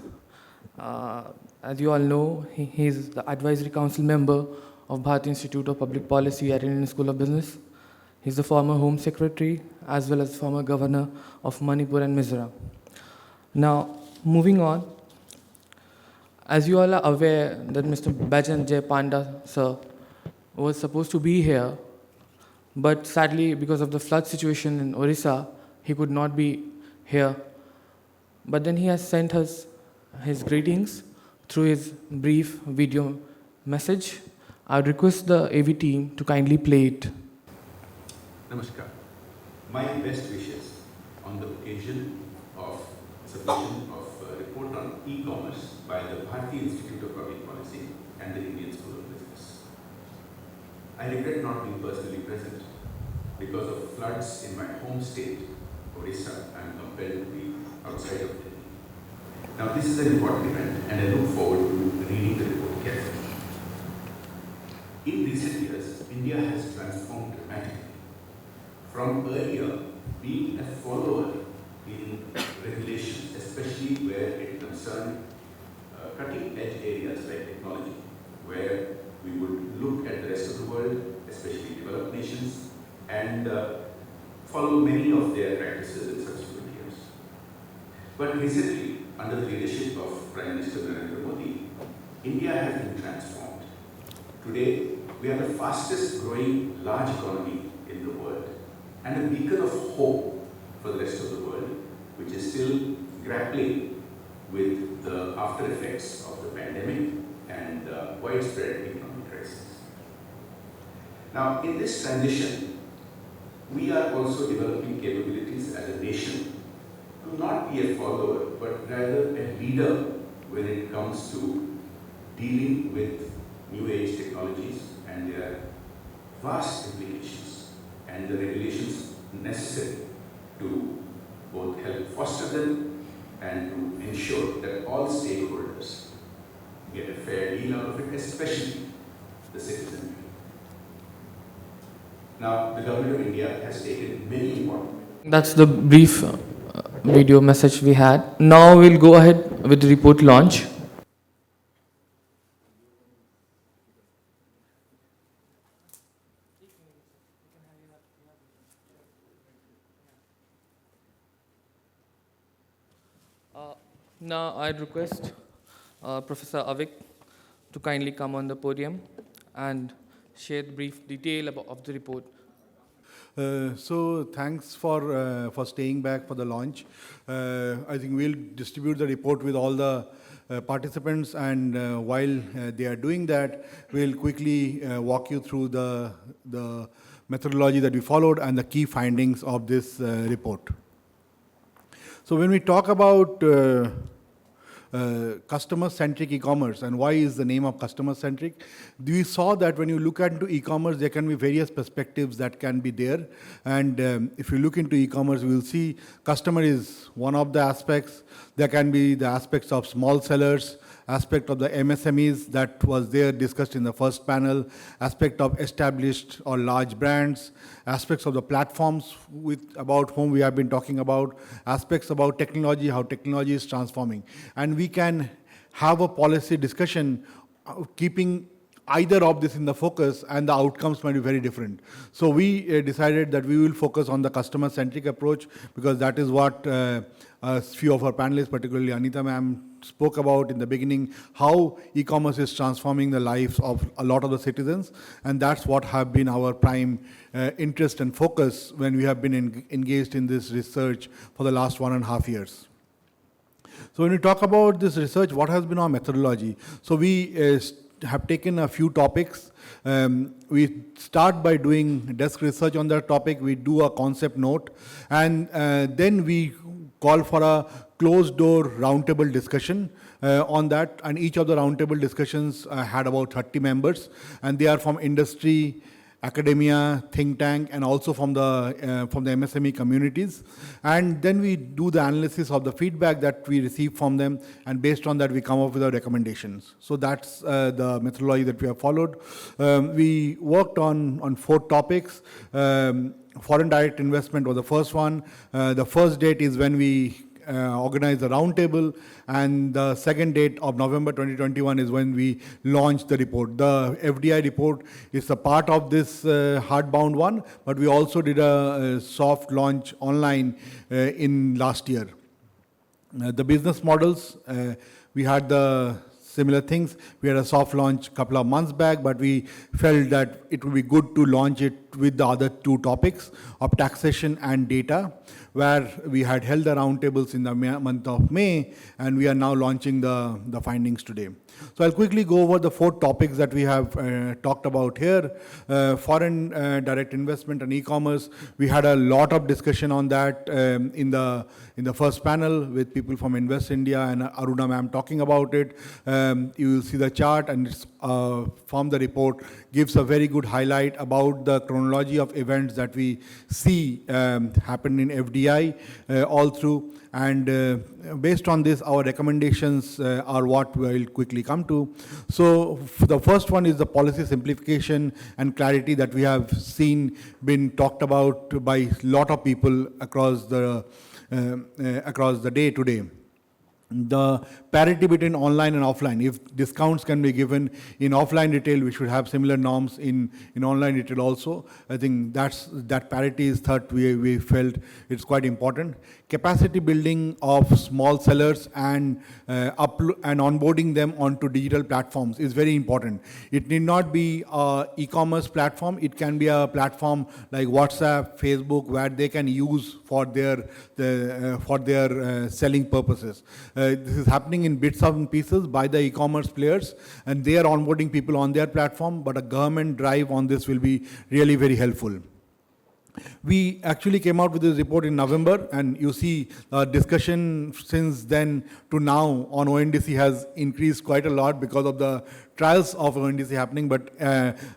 As you all know, he is the advisory council member of Bharti Institute of Public Policy at Indian School of Business. He's the former Home Secretary as well as former Governor of Manipur and Mizoram. Now, moving on, as you all are aware that Mr. Bajan Jay Panda, sir, was supposed to be here, but sadly, because of the flood situation in Orissa, he could not be here. But then he has sent us his greetings through his brief video message. I would request the AV team to kindly play it. Namaskar. My best wishes on the occasion of submission of a report on e-commerce by the Bharti Institute of Public Policy and the Indian School of Business. I regret not being personally present. Because of floods in my home state, Orissa, I am compelled to be outside of Delhi. Now, this is an important event, and I look forward to reading the report carefully. In recent years, India has transformed dramatically. From earlier being a follower in regulations, especially where it concerned cutting-edge areas like technology, where we would look at the rest of the world, especially developed nations, and follow many of their practices in subsequent years. But recently, under the leadership of Prime Minister Narendra Modi, India has been transformed. Today, we are the fastest growing large economy in the world and a beacon of hope for the rest of the world, which is still grappling with the after effects of the pandemic and widespread economic crisis. Now, in this transition, we are also developing capabilities as a nation to not be a follower, but rather a leader when it comes to dealing with new age technologies and their vast implications and the regulations necessary to both help foster them and to ensure that all stakeholders get a fair deal out of it, especially the citizenry. Now, the government of India has taken many important. That's the brief video message we had. Now we'll go ahead with the report launch. Now I'd request Professor Avik to kindly come on the podium and share the brief detail of the report. So thanks for staying back for the launch. I think we'll distribute the report with all the participants, and while they are doing that, we'll quickly walk you through the methodology that we followed and the key findings of this report. So when we talk about customer-centric e-commerce, and why is the name of customer-centric? We saw that when you look into e-commerce, there can be various perspectives that can be there. And if you look into e-commerce, we will see customer is one of the aspects. There can be the aspects of small sellers, aspect of the MSMEs that was there discussed in the first panel, aspect of established or large brands, aspects of the platforms about whom we have been talking about, aspects about technology, how technology is transforming. And we can have a policy discussion keeping either of this in the focus, and the outcomes might be very different. So we decided that we will focus on the customer-centric approach, because that is what a few of our panelists, particularly Anita ma'am, spoke about in the beginning, how e-commerce is transforming the lives of a lot of the citizens, and that's what have been our prime interest and focus when we have been engaged in this research for the last 1.5 years. So when we talk about this research, what has been our methodology? So we have taken a few topics. We start by doing desk research on that topic. We do a concept note, and then we call for a closed-door roundtable discussion on that. And each of the roundtable discussions had about 30 members, and they are from industry, academia, think tank, and also from the MSME communities. And then we do the analysis of the feedback that we receive from them, and based on that we come up with our recommendations. So that's the methodology that we have followed. We worked on 4 topics. Foreign direct investment was the first one. The first date is when we organize the roundtable, and the second date of November 2021 is when we launch the report. The FDI report is a part of this hardbound one, but we also did a soft launch online in last year. The business models, we had the similar things. We had a soft launch a couple of months back, but we felt that it would be good to launch it with the other 2 topics of taxation and data, where we had held the roundtables in the month of May, and we are now launching the findings today. So I'll quickly go over the 4 topics that we have talked about here. Foreign direct investment and e-commerce. We had a lot of discussion on that in the first panel with people from Invest India and Aruna ma'am talking about it. You will see the chart, and it's, from the report gives a very good highlight about the chronology of events that we see happen in FDI all through. And based on this, our recommendations are what we'll quickly come to. So the first one is the policy simplification and clarity that we have seen been talked about by a lot of people across the day today. The parity between online and offline. If discounts can be given in offline retail, we should have similar norms in online retail also. I think that parity is we felt it's quite important. Capacity building of small sellers and onboarding them onto digital platforms is very important. It need not be an e-commerce platform. It can be a platform like WhatsApp, Facebook, where they can use for their selling purposes. This is happening in bits and pieces by the e-commerce players, and they are onboarding people on their platform, but a government drive on this will be really very helpful. We actually came out with this report in November, and you see discussion since then to now on ONDC has increased quite a lot because of the trials of ONDC happening. But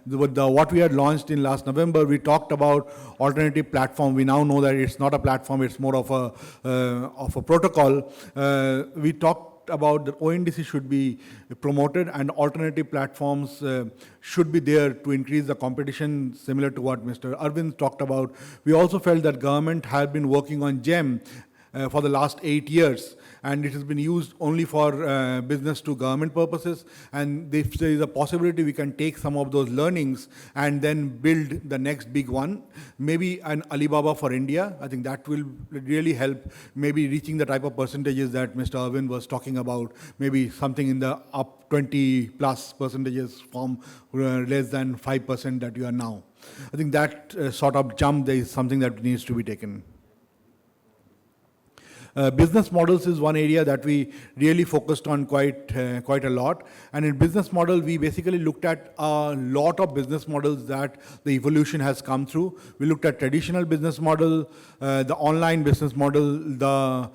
what we had launched in last November, we talked about alternative platform. We now know that it's not a platform, it's more of a protocol. We talked about the ONDC should be promoted, and alternative platforms should be there to increase the competition, similar to what Mr. Arvind talked about. We also felt that government had been working on GEM for the last 8 years, and it has been used only for business to government purposes. And if there is a possibility, we can take some of those learnings and then build the next big one, maybe an Alibaba for India. I think that will really help, maybe reaching the type of percentages that Mr. Arvind was talking about, maybe something in the up 20+% from less than 5% that you are now. I think that sort of jump there is something that needs to be taken. Business models is one area that we really focused on quite a lot. And in business model, we basically looked at a lot of business models that the evolution has come through. We looked at traditional business model, the online business model, the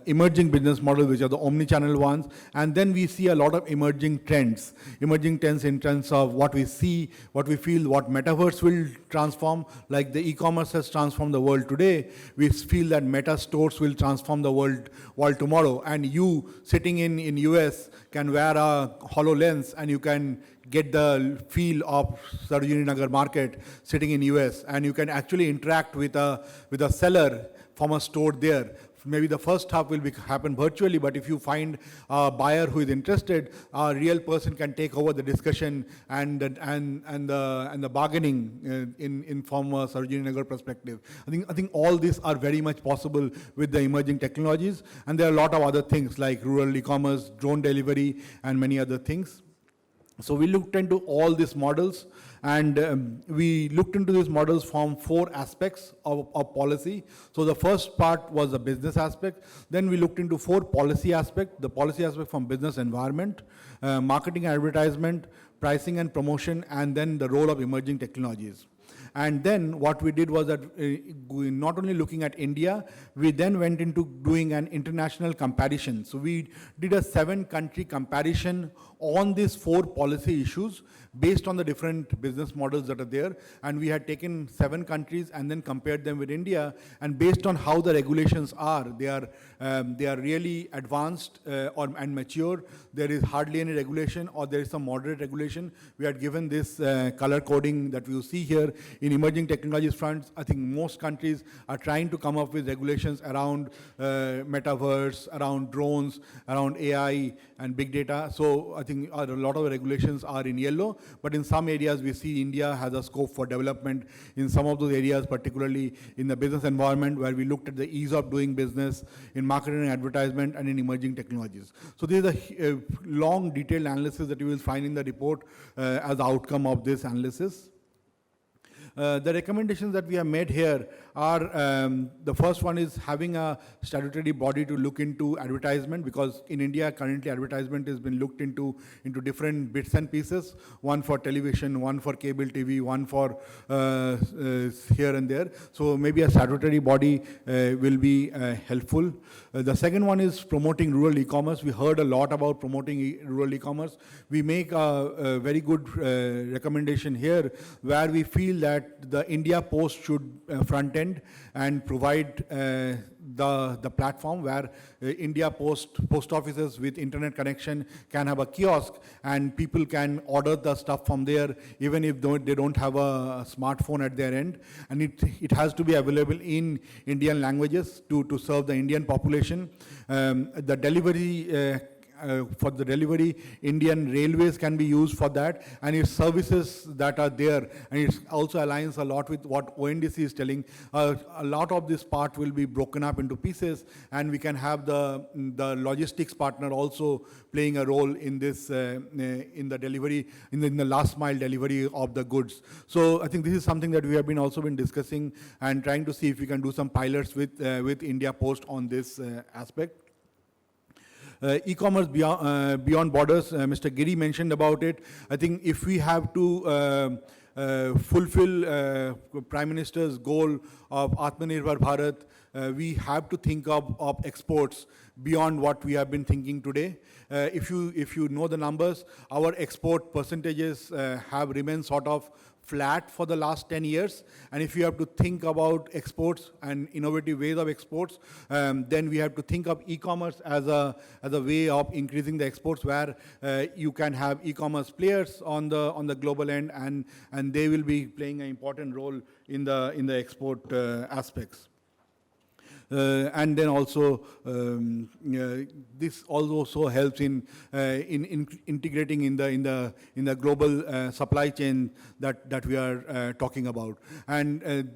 emerging business model, which are the omni-channel ones. And then we see a lot of emerging trends in terms of what we see, what we feel, what metaverse will transform. Like the e-commerce has transformed the world today, we feel that meta stores will transform transform the world tomorrow. And you sitting in US can wear a HoloLens and you can get the feel of Sarojini Nagar market sitting in US, and you can actually interact with a seller from a store there. Maybe the first half will happen virtually, but if you find a buyer who is interested, a real person can take over the discussion and the bargaining from a Sarojini Nagar perspective. I think all these are very much possible with the emerging technologies, and there are a lot of other things like rural e-commerce, drone delivery, and many other things. So we looked into all these models, and we looked into these models from 4 aspects of policy. So the first part was the business aspect. Then we looked into 4 policy aspects. The policy aspect from business environment, marketing and advertisement, pricing and promotion, and then the role of emerging technologies. And then what we did was that not only looking at India, we then went into doing an international comparison. So we did a 7-country comparison on these 4 policy issues based on the different business models that are there. And we had taken 7 countries and then compared them with India. And based on how the regulations are, they are really advanced and mature. There is hardly any regulation, or there is some moderate regulation. We had given this color coding that you see here. In emerging technologies fronts, I think most countries are trying to come up with regulations around metaverse, around drones, around AI and big data. So I think a lot of the regulations are in yellow, but in some areas we see India has a scope for development in some of those areas, particularly in the business environment, where we looked at the ease of doing business, in marketing and advertisement, and in emerging technologies. So there is a long detailed analysis that you will find in the report as the outcome of this analysis. The recommendations that we have made here are, the first one is having a statutory body to look into advertisement, because in India currently advertisement has been looked into different bits and pieces, one for television, one for cable TV, one for here and there. So maybe a statutory body will be helpful. The second one is promoting rural e-commerce. We heard a lot about promoting rural e-commerce. We make a very good recommendation here, where we feel that the India Post should front end and provide the platform where India Post offices with internet connection can have a kiosk, and people can order the stuff from there even if they don't have a smartphone at their end. And it has to be available in Indian languages to serve the Indian population. The delivery for the delivery, Indian Railways can be used for that, and its services that are there, and it also aligns a lot with what ONDC is telling. A lot of this part will be broken up into pieces, and we can have the logistics partner also playing a role in this, in the delivery, in the last mile delivery of the goods. So I think this is something that we have also been discussing and trying to see if we can do some pilots with India Post on this aspect. E-commerce beyond borders, Mr. Giri mentioned about it. I think if we have to fulfill Prime Minister's goal of Atmanirbhar Bharat, we have to think of exports beyond what we have been thinking today. If you know the numbers, our export percentages have remained sort of flat for the last 10 years. And if you have to think about exports and innovative ways of exports, then we have to think of e-commerce as a way of increasing the exports, where you can have e-commerce players on the global end, and they will be playing an important role in the export aspects. And then also, this also helps in integrating in the global supply chain that we are talking about. And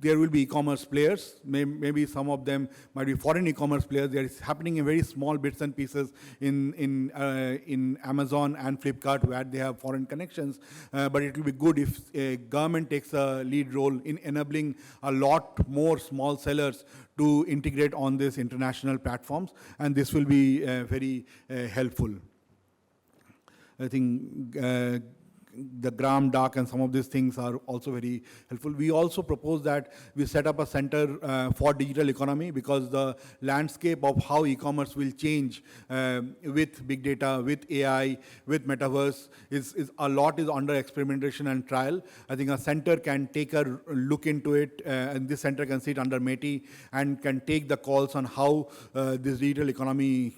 there will be e-commerce players. Maybe some of them might be foreign e-commerce players. There is happening in very small bits and pieces in Amazon and Flipkart, where they have foreign connections. But it will be good if a government takes a lead role in enabling a lot more small sellers to integrate on these international platforms, and this will be very helpful. I think the gram dark and some of these things are also very helpful. We also propose that we set up a center for digital economy, because the landscape of how e-commerce will change with big data, with AI, with metaverse is a lot is under experimentation and trial. I think a center can take a look into it, and this center can sit under METI and can take the calls on how this digital economy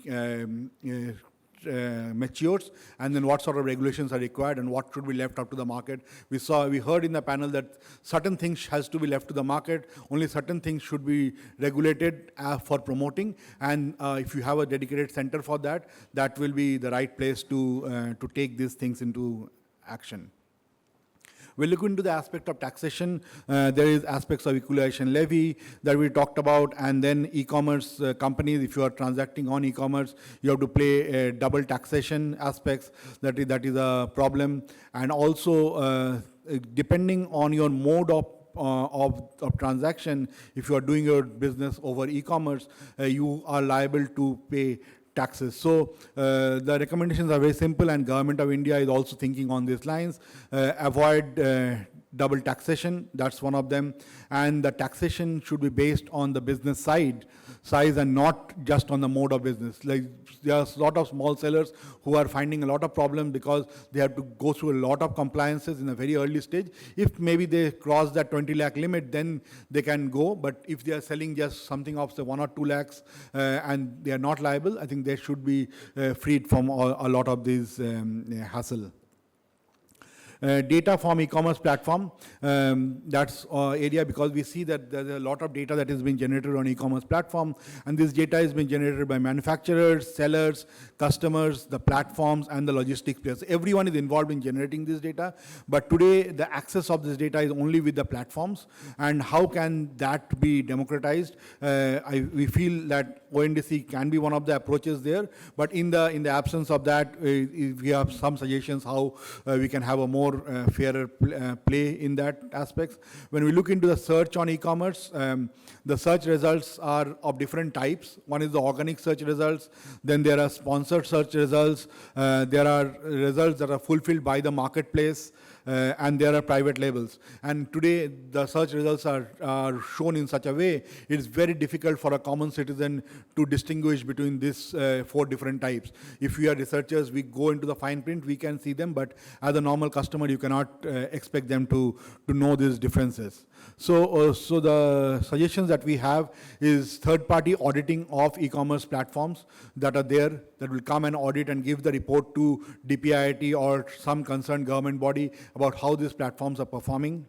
matures, and then what sort of regulations are required and what should be left up to the market. We heard in the panel that certain things has to be left to the market, only certain things should be regulated for promoting, and if you have a dedicated center for that, that will be the right place to take these things into action. We'll look into the aspect of taxation. There is aspects of equalization levy that we talked about, and then e-commerce companies, if you are transacting on e-commerce, you have to pay double taxation aspects. That is a problem. And also, depending on your mode of transaction, if you are doing your business over e-commerce, you are liable to pay taxes. So the recommendations are very simple, and Government of India is also thinking on these lines. Avoid double taxation, that's one of them. And the taxation should be based on the business size and not just on the mode of business. Like, there's a lot of small sellers who are finding a lot of problems because they have to go through a lot of compliances in a very early stage. If maybe they cross that 20 lakh limit, then they can go. But if they are selling just something of say 1 or 2 lakhs and they are not liable, I think they should be freed from a lot of these hassle. Data from e-commerce platform, that's area, because we see that there's a lot of data that is being generated on e-commerce platform, and this data is being generated by manufacturers, sellers, customers, the platforms, and the logistics players. Everyone is involved in generating this data, but today the access of this data is only with the platforms, and how can that be democratized? We feel that ONDC can be one of the approaches there, but in the absence of that, we have some suggestions how we can have a more fairer play in that aspects. When we look into the search on e-commerce, the search results are of different types. One is the organic search results, then there are sponsored search results, there are results that are fulfilled by the marketplace, and there are private labels. And today, the search results are shown in such a way, it's very difficult for a common citizen to distinguish between these 4 different types. If we are researchers, we go into the fine print, we can see them, but as a normal customer, you cannot expect them to know these differences. So the suggestions that we have is third-party auditing of e-commerce platforms that are there, that will come and audit and give the report to DPIIT or some concerned government body about how these platforms are performing.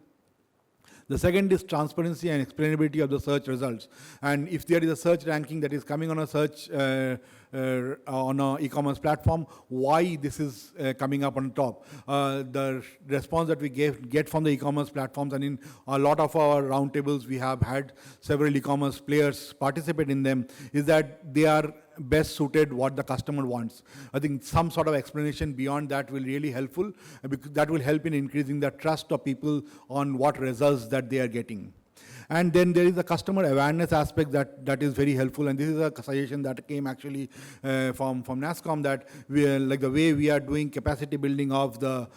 The second is transparency and explainability of the search results. And if there is a search ranking that is coming on a search on an e-commerce platform, why this is coming up on top. The response that we get from the e-commerce platforms, and in a lot of our roundtables, we have had several e-commerce players participate in them, is that they are best suited what the customer wants. I think some sort of explanation beyond that will really helpful, because that will help in increasing the trust of people on what results that they are getting. And then there is a customer awareness aspect that is very helpful, and this is a suggestion that came actually from NASSCOM, that we are, like the way we are doing capacity building of the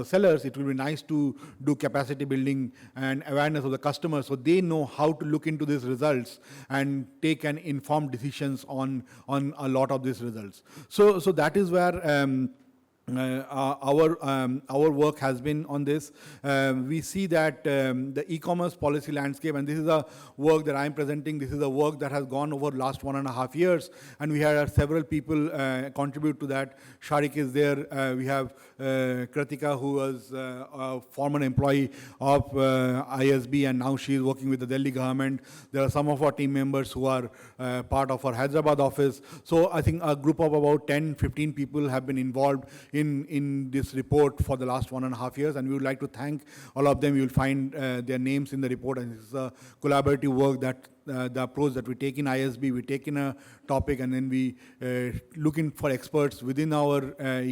sellers, it will be nice to do capacity building and awareness of the customers, so they know how to look into these results and take an informed decisions on a lot of these results. So that is where our work has been on this. We see that the e-commerce policy landscape, and this is a work that I'm presenting, this is a work that has gone over the last 1.5 years, and we had several people contribute to that. Sharik is there, we have Kritika, who was a former employee of ISB, and now she is working with the Delhi government. There are some of our team members who are part of our Hyderabad office. So I think a group of about 10-15 people have been involved in this report for the last 1.5 years, and we would like to thank all of them. You will find their names in the report, and this is a collaborative work that the approach that we take in ISB. We take in a topic and then we look in for experts within our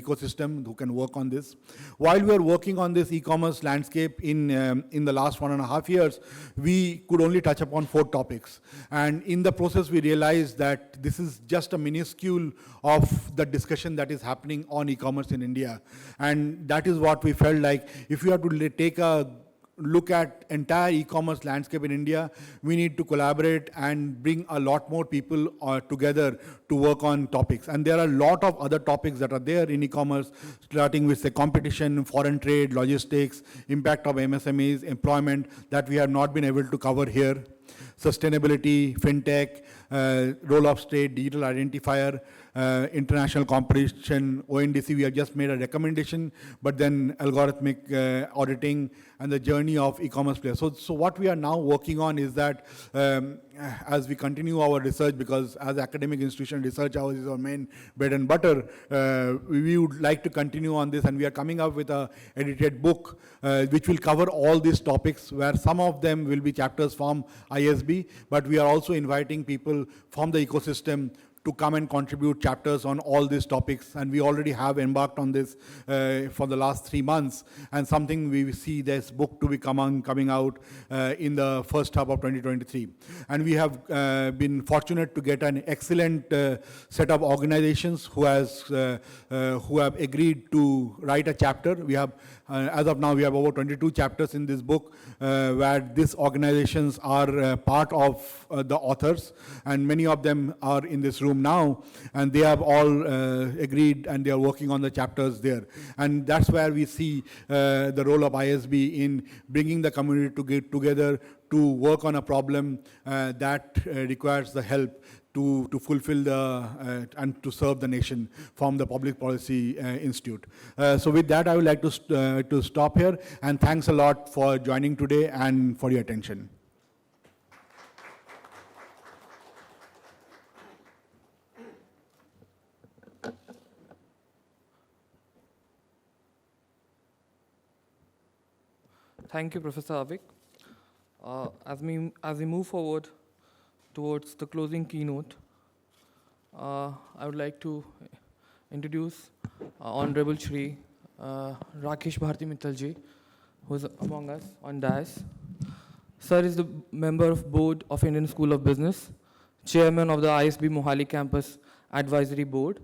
ecosystem who can work on this. While we are working on this e-commerce landscape in the last 1.5 years, we could only touch upon 4 topics. And in the process, we realized that this is just a minuscule of the discussion that is happening on e-commerce in India. And that is what we felt like. If you have to take a look at entire e-commerce landscape in India, we need to collaborate and bring a lot more people together to work on topics. And there are a lot of other topics that are there in e-commerce, starting with say competition, foreign trade, logistics, impact of MSMEs, employment, that we have not been able to cover here. Sustainability, fintech, role of state, digital identifier, international competition, ONDC, we have just made a recommendation, but then algorithmic auditing and the journey of e-commerce players. So what we are now working on is that as we continue our research, because as academic institution, research hours is our main bread and butter, we would like to continue on this, and we are coming up with a edited book which will cover all these topics, where some of them will be chapters from ISB, but we are also inviting people from the ecosystem to come and contribute chapters on all these topics. And we already have embarked on this for the last 3 months, and something we see this book to be coming out in the first half of 2023. And we have been fortunate to get an excellent set of organizations who have agreed to write a chapter. We have as of now, we have over 22 chapters in this book where these organizations are part of the authors, and many of them are in this room now, and they have all agreed and they are working on the chapters there. And that's where we see the role of ISB in bringing the community to get together to work on a problem that requires the help to fulfill and to serve the nation from the Public Policy Institute. So with that, I would like to stop here, and thanks a lot for joining today and for your attention. Thank you, Professor Avik. As we move forward towards the closing keynote, I would like to introduce Honorable Shri Rakesh Bharti Mittal ji, who is among us on dais. Sir is the member of Board of Indian School of Business, Chairman of the ISB Mohali Campus Advisory Board,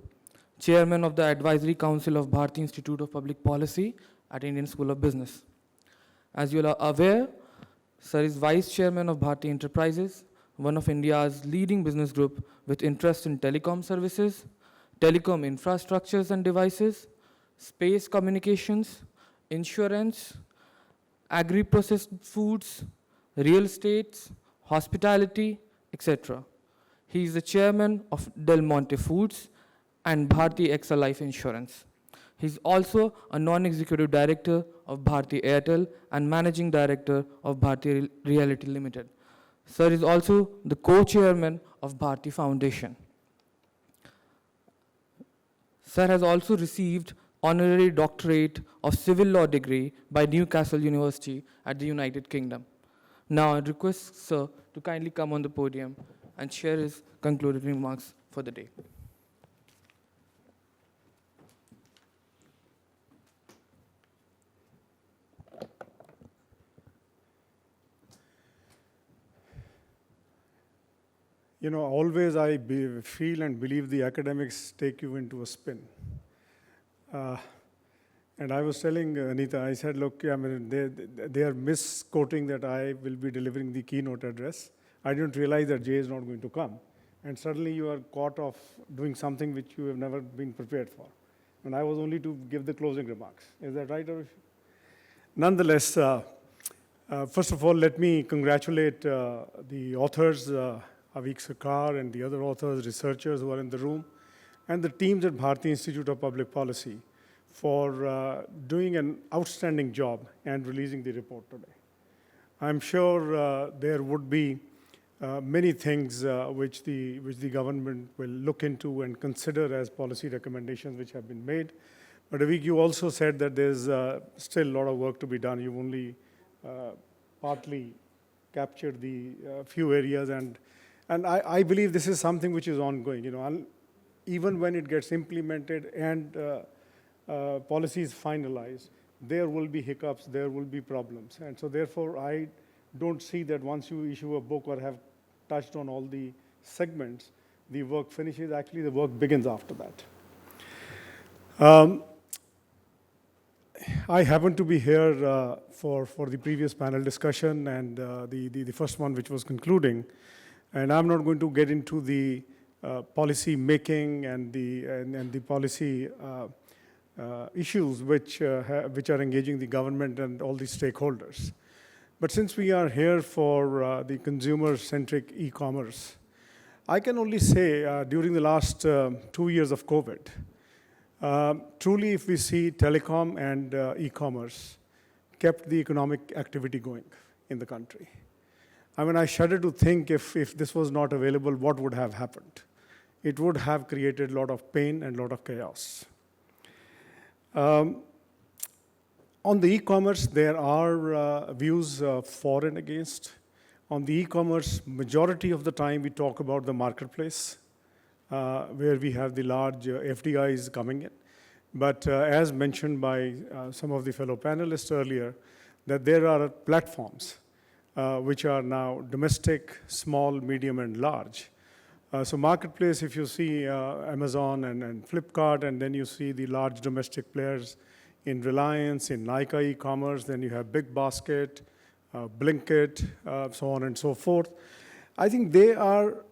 Chairman of the Advisory Council of Bharti Institute of Public Policy at Indian School of Business. As you are aware, Sir is Vice Chairman of Bharti Enterprises, one of India's leading business group with interest in telecom services, telecom infrastructures and devices, space communications, insurance, agri-processed foods, real estates, hospitality, etc. He is the chairman of Del Monte Foods and Bharti XL Life Insurance. He is also a non-executive director of Bharti Airtel and managing director of Bharti Realty Limited. Sir is also the co-chairman of Bharti Foundation. Sir has also received honorary doctorate of civil law degree by Newcastle University at the United Kingdom. Now I request Sir to kindly come on the podium and share his concluding remarks for the day. You know, always I feel and believe the academics take you into a spin. And I was telling Anita, I said, look, I mean, they are misquoting that I will be delivering the keynote address. I didn't realize that Jay is not going to come. And suddenly you are caught off doing something which you have never been prepared for. And I was only to give the closing remarks. Is that right, Aarushi? Nonetheless, first of all, let me congratulate the authors, Avik, Sarkar, and the other authors, researchers who are in the room, and the teams at Bharti Institute of Public Policy for doing an outstanding job and releasing the report today. I'm sure there would be many things which the government will look into and consider as policy recommendations which have been made. But Avik, you also said that there's still a lot of work to be done. You've only partly captured the few areas, and And I believe this is something which is ongoing. Even when it gets implemented and policies finalized, there will be hiccups, there will be problems. And so therefore, I don't see that once you issue a book or have touched on all the segments, the work finishes. Actually, the work begins after that. I happen to be here for the previous panel discussion and the first one which was concluding. And I'm not going to get into the policy making and the policy issues which are engaging the government and all the stakeholders. But since we are here for the consumer-centric e-commerce, I can only say during the last 2 years of COVID, truly if we see telecom and e-commerce kept the economic activity going in the country. I shudder to think if this was not available, what would have happened? It would have created a lot of pain and a lot of chaos. On the e-commerce, there are views for and against. On the e-commerce, majority of the time we talk about the marketplace, where we have the large FDIs coming in. But as mentioned by some of the fellow panelists earlier, that there are platforms which are now domestic, small, medium, and large. So marketplace, if you see Amazon and Flipkart, and then you see the large domestic players in Reliance, in Nykaa e-commerce, then you have Big Basket, Blinkit, so on and so forth. I think they are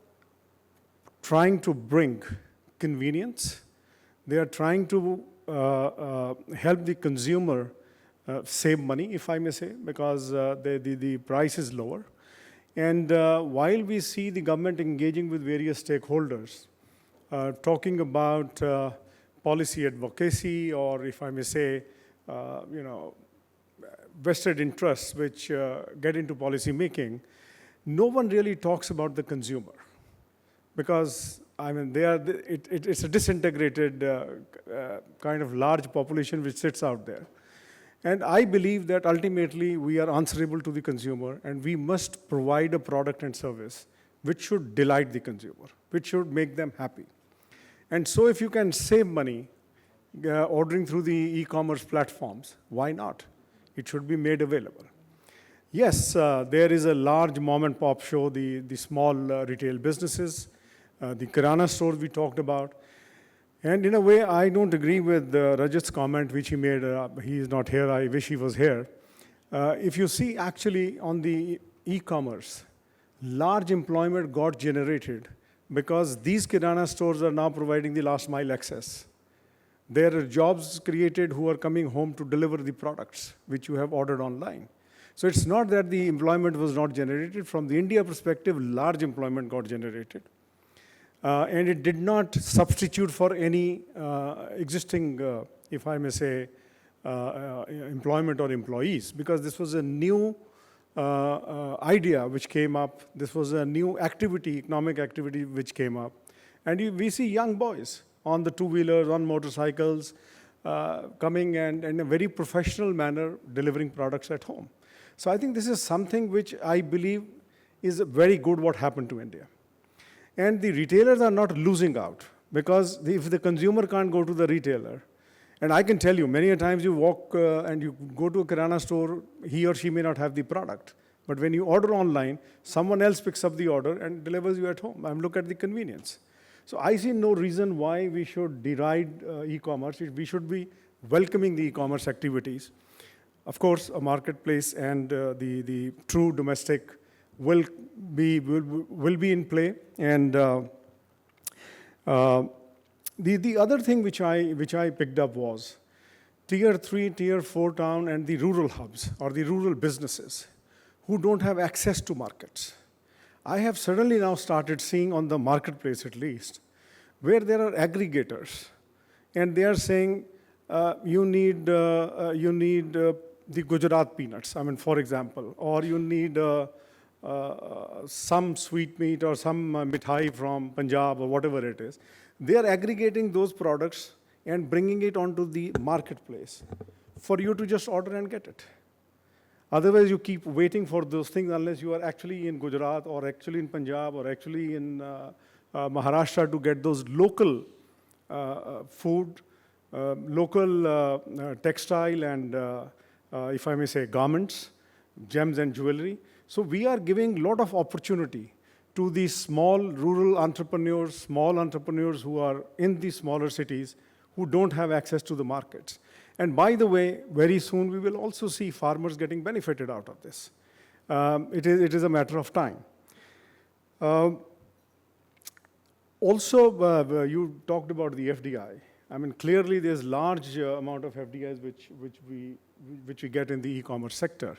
trying to bring convenience. They are trying to help the consumer save money, if I may say, because the price is lower. And while we see the government engaging with various stakeholders, talking about policy advocacy, or if I may say, vested interests which get into policy making, no one really talks about the consumer. Because, it's a disintegrated kind of large population which sits out there. And I believe that ultimately we are answerable to the consumer, and we must provide a product and service which should delight the consumer, which should make them happy. And so if you can save money ordering through the e-commerce platforms, why not? It should be made available. Yes, there is a large mom and pop show, the small retail businesses, the Kirana stores we talked about. And in a way, I don't agree with Rajat's comment, which he made. He is not here. I wish he was here. If you see, actually, on the e-commerce, large employment got generated because these Kirana stores are now providing the last mile access. There are jobs created who are coming home to deliver the products which you have ordered online. So it's not that the employment was not generated. From the India perspective, large employment got generated. And it did not substitute for any existing, if I may say, employment or employees, because this was a new idea which came up. This was a new activity, economic activity which came up. And we see young boys on the two-wheelers, on motorcycles, coming and in a very professional manner delivering products at home. So I think this is something which I believe is very good what happened to India. And the retailers are not losing out, because if the consumer can't go to the retailer, and I can tell you, many a times you walk and you go to a Kirana store, he or she may not have the product. But when you order online, someone else picks up the order and delivers you at home. Look at the convenience. So I see no reason why we should deride e-commerce. We should be welcoming the e-commerce activities. Of course, a marketplace and the true domestic will be in play. And the other thing which I picked up was tier 3, tier 4 town and the rural hubs or the rural businesses who don't have access to markets. I have suddenly now started seeing on the marketplace at least, where there are aggregators, and they are saying you need the Gujarat peanuts, for example, or you need some sweetmeat or some mithai from Punjab or whatever it is. They are aggregating those products and bringing it onto the marketplace for you to just order and get it. Otherwise, you keep waiting for those things unless you are actually in Gujarat or actually in Punjab or actually in Maharashtra to get those local food, local textile and, if I may say, garments, gems and jewelry. So we are giving a lot of opportunity to these small rural entrepreneurs, small entrepreneurs who are in these smaller cities who don't have access to the markets. And by the way, very soon we will also see farmers getting benefited out of this. It is a matter of time. Also, you talked about the FDI. I mean, clearly there's large amount of FDIs which we get in the e-commerce sector.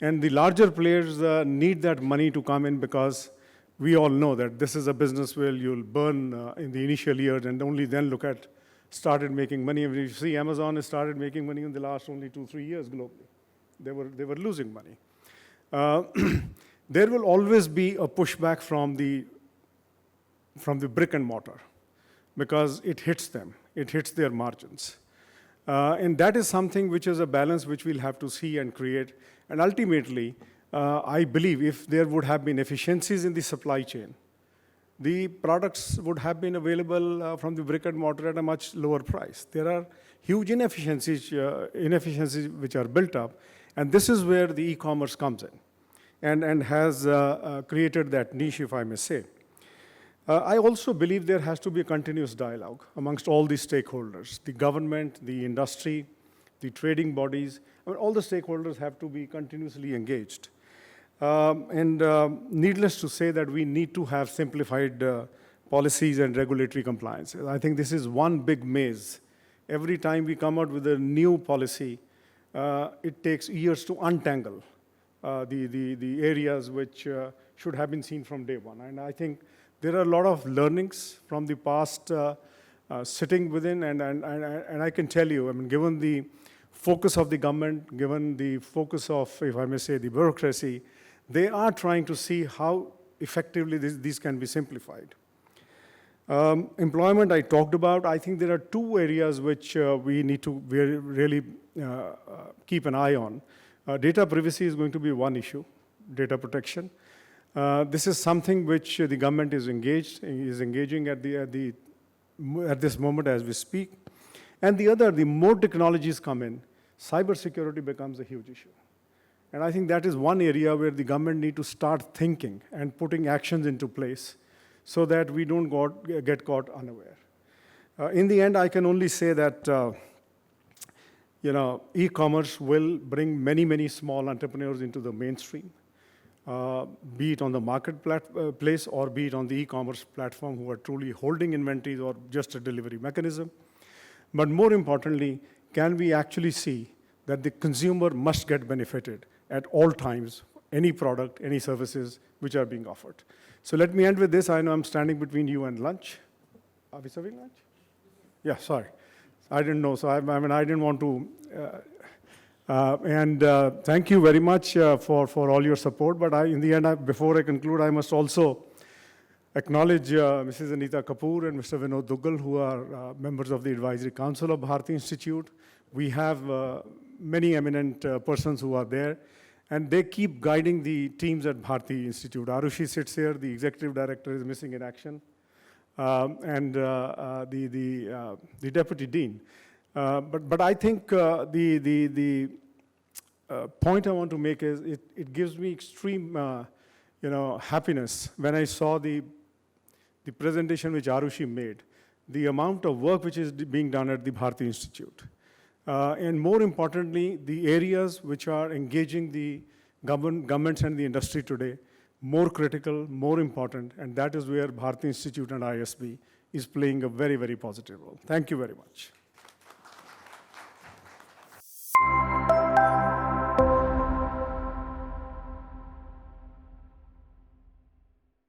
And the larger players need that money to come in because we all know that this is a business where you'll burn in the initial years and only then look at started making money. If you see, Amazon has started making money in the last only 2-3 years globally. They were losing money. There will always be a pushback from the brick and mortar because it hits them. It hits their margins. And that is something which is a balance which we'll have to see and create. And ultimately, I believe if there would have been efficiencies in the supply chain, the products would have been available from the brick and mortar at a much lower price. There are huge inefficiencies which are built up, and this is where the e-commerce comes in and has created that niche, if I may say. I also believe there has to be a continuous dialogue amongst all the stakeholders, the government, the industry, the trading bodies. I mean, all the stakeholders have to be continuously engaged. Needless to say that we need to have simplified policies and regulatory compliance. I think this is one big maze. Every time we come out with a new policy, it takes years to untangle the areas which should have been seen from day one. And I think there are a lot of learnings from the past sitting within, and I can tell you, I mean, given the focus of the government, given the focus of, if I may say, the bureaucracy, they are trying to see how effectively these can be simplified. Employment I talked about. I think there are two areas which we need to really keep an eye on. Data privacy is going to be one issue, data protection. This is something which the government is engaging at this moment as we speak. And the other, the more technologies come in, cybersecurity becomes a huge issue. And I think that is one area where the government need to start thinking and putting actions into place so that we don't get caught unaware. In the end, I can only say that e-commerce will bring many, many small entrepreneurs into the mainstream, be it on the marketplace or be it on the e-commerce platform who are truly holding inventories or just a delivery mechanism. But more importantly, can we actually see that the consumer must get benefited at all times, any product, any services which are being offered. So let me end with this. I know I'm standing between you and lunch. Are we serving lunch? Yeah, sorry. I didn't know, so I didn't want to. Thank you very much for all your support. But in the end, before I conclude, I must also acknowledge Mrs. Anita Kapoor and Mr. Vinod Duggal, who are members of the Advisory Council of Bharti Institute. We have many eminent persons who are there, and they keep guiding the teams at Bharti Institute. Aarushi sits here, the executive director is missing in action, and the deputy dean. But I think the point I want to make is it gives me extreme happiness when I saw the presentation which Aarushi made, the amount of work which is being done at the Bharti Institute. And more importantly, the areas which are engaging the governments and the industry today, more critical, more important, and that is where Bharti Institute and ISB is playing a very, very positive role. Thank you very much.